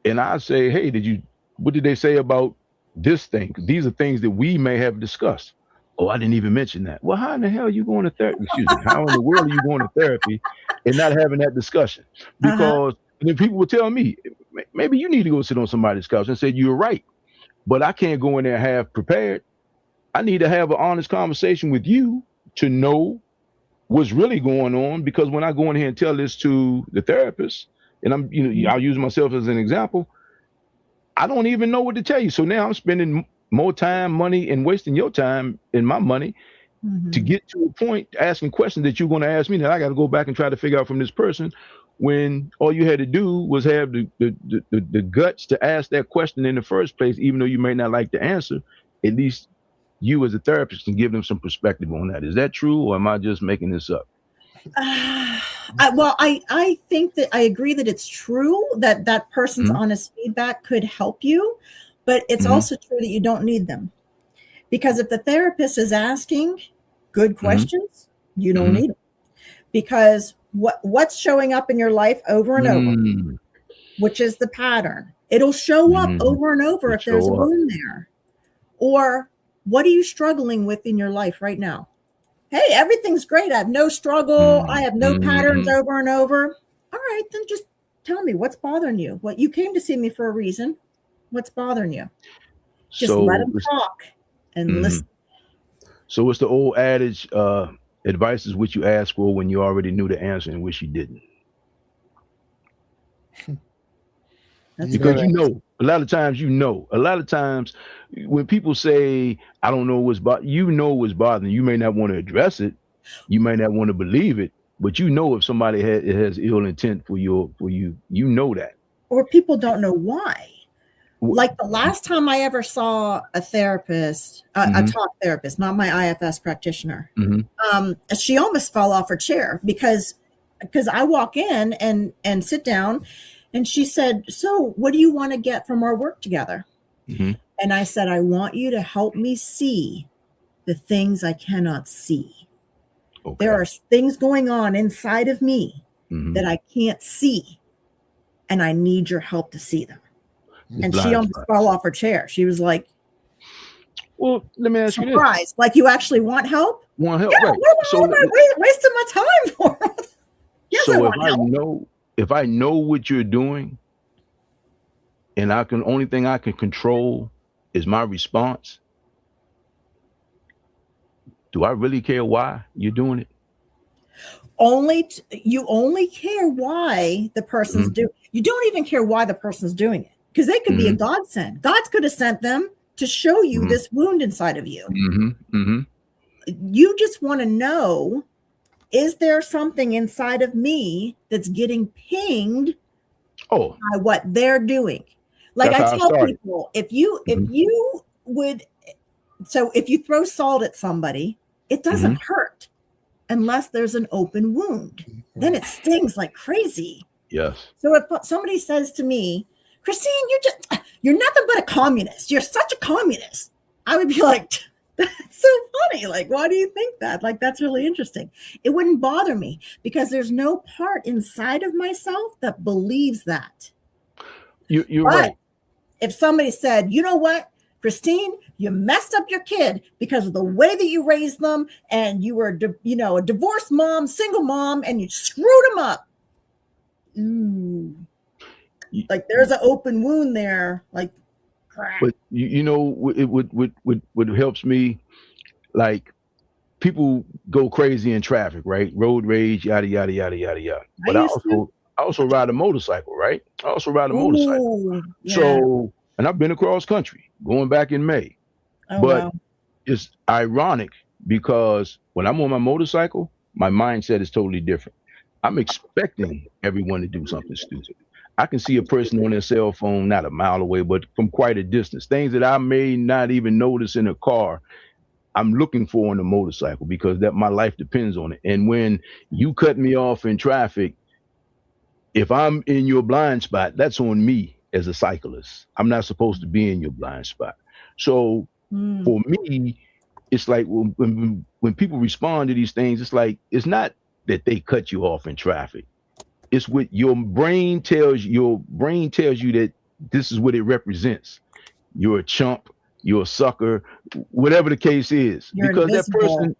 And I say, hey, what did they say about this thing? These are things that we may have discussed. Oh, I didn't even mention that. Well, how in the hell are you going to therapy? Excuse me. How in the world are you going to therapy and not having that discussion? Because then people will tell me, maybe you need to go sit on somebody's couch, and say, you're right, but I can't go in there half prepared. I need to have an honest conversation with you to know what's really going on, because when I go in here and tell this to the therapist, and I'm, you know, I'll use myself as an example, I don't even know what to tell you. So now I'm spending more time, money, and wasting your time and my money to get to a point asking questions that you're going to ask me that I got to go back and try to figure out from this person, when all you had to do was have the guts to ask that question in the first place. Even though you may not like the answer, at least you as a therapist can give them some perspective on that. Is that true, or am I just making this up? I think that I agree that it's true that that person's Mhm. honest feedback could help you, but it's Mhm. also true that you don't need them. Because if the therapist is asking good questions, you don't Mhm. need them. Because what's showing up in your life over and over, Mm. which is the pattern, it'll show up Mhm. over and over It if there's a show up. wound there. Or what are you struggling with in your life right now? Hey, everything's great. I have no struggle. I have no patterns Mhm. over and over. All right, then just tell me what's bothering you. What you came to see me for a reason. What's bothering you? Just let So them it's talk and mhm. listen. So it's the old adage, advice is what you ask for when you already knew the answer and wish you didn't. That's You know Because very you that. know, a lot of times a lot of times when people say, I don't know what's what's bothering you may not want to address it, you may not want to believe it, but you know if somebody has ill intent for you, you know that. or people don't know why. Mm-hmm. Like the last time I ever saw a therapist, a talk therapist, not my IFS practitioner, she almost fell off her chair because I walk in and sit down, and she said, "So, what do you want to get from our work together?" Mm-hmm. And I said, "I want you to help me see the things I cannot see. There Okay. are things going on inside of me Mm-hmm. that I can't see, and I need your help to see them." The And she blind almost fell spots. off her chair. She was like, Well, let me ask you this. surprised. Like, you actually want help? Want Yeah. help, right? What am I wasting my time for? Yes, I So want help. if I know what you're doing and only thing I can control is my response, do I really care why you're doing it? You only care why the person's Mm-hmm. doing. You don't even care why the person's doing it, because they could be a Mm-hmm. godsend. God could have sent them to show you Mm-hmm. this wound inside of you. Mm-hmm. Mm-hmm. You just want to know, is there something inside of me that's getting pinged Oh, by what they're doing? Like that's I how I tell started. people, if you Mm-hmm. would, so if you throw salt at somebody, it Mm-hmm. doesn't hurt unless there's an open wound. Then it stings like crazy. Yes. So if somebody says to me, Christine, you're nothing but a communist. You're such a communist. I would be like, that's so funny. Like, why do you think that? Like, that's really interesting. It wouldn't bother me because there's no part inside of myself that believes that. You're But right. if somebody said, you know what, Christine, you messed up your kid because of the way that you raised them, and you were, a divorced mom, single mom, and you screwed them up. Ooh, like there's an open wound there. Like, crap. But you know, it what helps me, like people go crazy in traffic, right? Road rage, yada yada yada yada yada. I But I used to. also ride a motorcycle, right? I also ride a motorcycle. Ooh, yeah. So, and I've been across country going back in May. Oh, But wow. it's ironic because when I'm on my motorcycle, my mindset is totally different. I'm expecting everyone to do something stupid. I can see a person on their cell phone not a mile away, but from quite a distance. Things that I may not even notice in a car, I'm looking for on a motorcycle because that my life depends on it. And when you cut me off in traffic, if I'm in your blind spot, that's on me as a cyclist. I'm not supposed to be in your blind spot. So for me, it's like when people respond to these things, it's like it's not that they cut you off in traffic. It's what your brain tells you. Your brain tells you that this is what it represents. You're a chump. You're a sucker. Whatever the case is, You're because that invisible. person,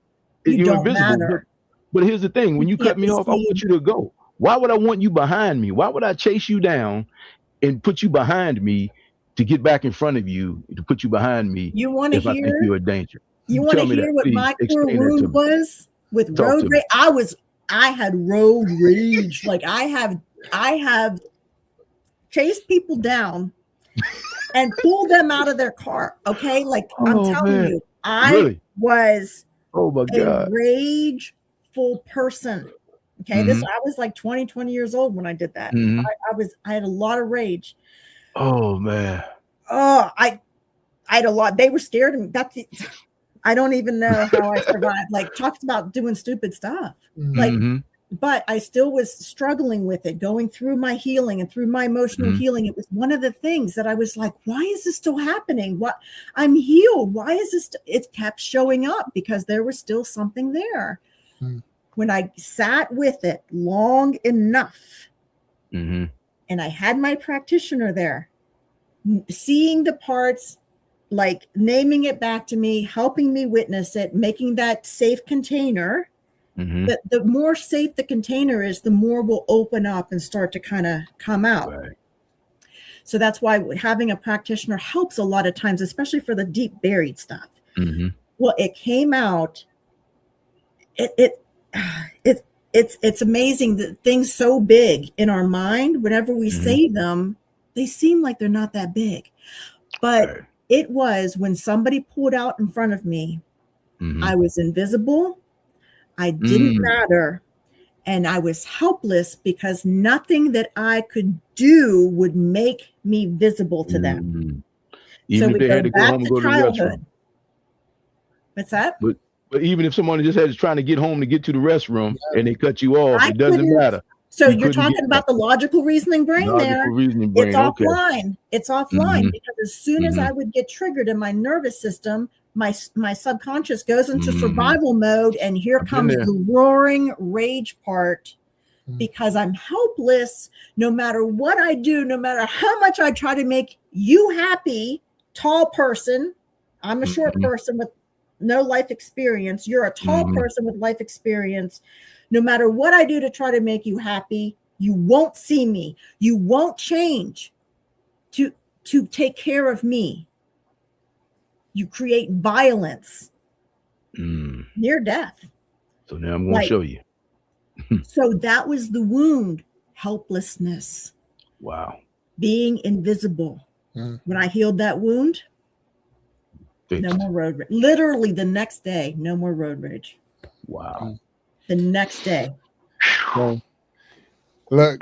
You you're don't invisible. matter. But here's the thing: when You you cut can't me be off, I want seen. you to go. Why would I want you behind me? Why would I chase you down and put you behind me to get back in front of you to put you behind me You want to if I think hear? you're a danger? You want to Tell me hear that, what please. my core Explain that to wound me. was with Talk road to me. rage? I had road rage. Like I have chased people down and pulled them out of their car. Okay. Like I'm Oh telling man, you, I really? was Oh my a God. rageful person. Okay. Mm-hmm. I was like 20 years old when I did that. Mm-hmm. I had a lot of rage. Oh man. Oh, I had a lot. They were scared of me. I don't even know how I survived. Like talks about doing stupid stuff. Like Mm-hmm. but I still was struggling with it, going through my healing and through my emotional healing. It was one of the things that I was like, why is this still happening? What, I'm healed. Why is this? It kept showing up because there was still something there. When I sat with it long enough, and I had my practitioner there, seeing the parts, like naming it back to me, helping me witness it, making that safe container. The more safe the container is, the more will open up and start to kind of come out. Right. So that's why having a practitioner helps a lot of times, especially for the deep buried stuff. Well, it came out. It's amazing that things so big in our mind, whenever we say them, they seem like they're not that big. But it was when somebody pulled out in front of me, I was invisible. I didn't matter, and I was helpless because nothing that I could do would make me visible to them. Even if they had to go home and go to the restroom. What's that? But even if someone just had trying to get home to get to the restroom and they cut you off, it doesn't matter. So you're talking about the logical reasoning brain there. It's offline. It's offline because as soon as I would get triggered in my nervous system, my subconscious goes into survival mode, and here comes the roaring rage part because I'm helpless. No matter what I do, no matter how much I try to make you happy, tall person, I'm a short person with no life experience. You're a tall person with life experience. No matter what I do to try to make you happy, you won't see me. You won't change to take care of me. You create violence, near death. So now I'm going to show you. So that was the wound, helplessness. Wow. Being invisible. When I healed that wound, no more road rage. Literally the next day, no more road rage. Wow. The next day. Well, look,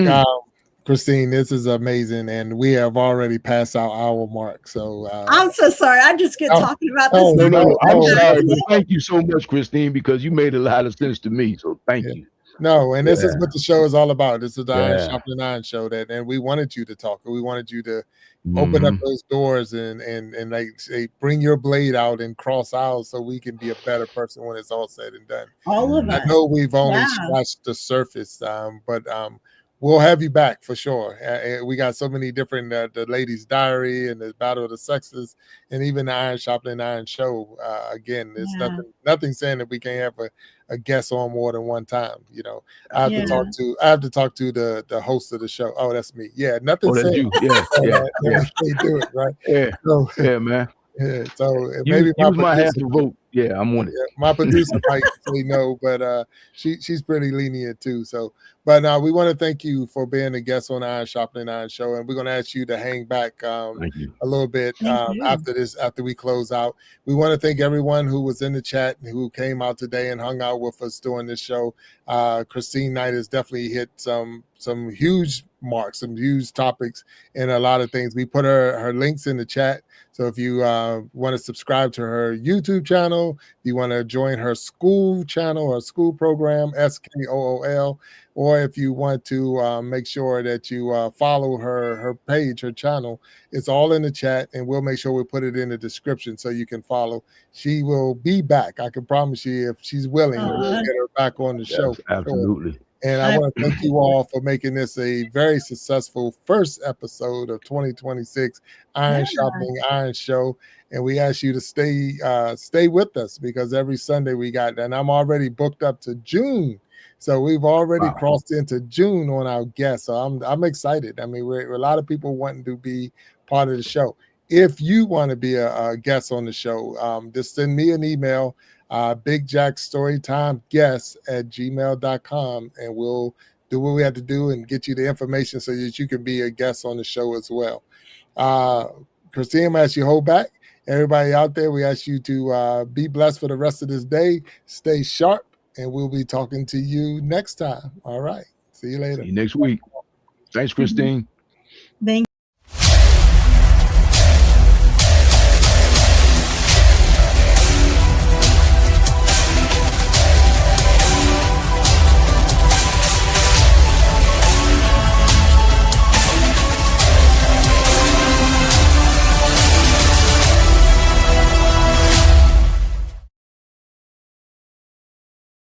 Christine, this is amazing, and we have already passed our hour mark. So I'm so sorry. I just get talking about this. No, I'm sorry. Thank you so much, Christine, because you made a lot of sense to me. So thank you. No, and this is what the show is all about. This is the Iron Sharpening Iron show, and we wanted you to talk. We wanted you to open up those doors and like say, bring your blade out and cross aisles so we can be a better person when it's all said and done. All of us. I know we've only scratched the surface, but we'll have you back for sure. We got so many different, the Ladies' Diary and the Battle of the Sexes, and even the Iron Sharpening Iron show. Again, there's nothing saying that we can't have a guest on more than one time. You know, I have to talk to the host of the show. Oh, that's me. Yeah, nothing saying. You. Yeah. We can't do it, right? Yeah. So, man. Yeah, so maybe my half to vote. Yeah, I'm on it. My producer might say no, but she's pretty lenient too. So, but we want to thank you for being a guest on the Iron Sharpening Iron show, and we're going to ask you to hang back a little bit after we close out. We want to thank everyone who was in the chat and who came out today and hung out with us during this show. Christine Knight has definitely hit some huge marks, some huge topics, and a lot of things. We put her links in the chat. So if you want to subscribe to her YouTube channel, if you want to join her Skool channel or Skool program, SKOOL, or if you want to make sure that you follow her page, her channel, it's all in the chat, and we'll make sure we put it in the description so you can follow. She will be back. I can promise you, if she's willing, we'll get her back on the show. Absolutely. And I want to thank you all for making this a very successful first episode of 2026 Iron Sharpening Iron Show. And we ask you to stay with us, because every Sunday we got, and I'm already booked up to June. So we've already crossed into June on our guests. So I'm excited. I mean, we're a lot of people wanting to be part of the show. If you want to be a guest on the show, just send me an email. Big Jack Storytime guests at gmail.com, and we'll do what we have to do and get you the information so that you can be a guest on the show as well. Christine, I ask you to hold back. Everybody out there, we ask you to be blessed for the rest of this day. Stay sharp, and we'll be talking to you next time. All right. See you later. See you next week. Thanks, Christine. Thank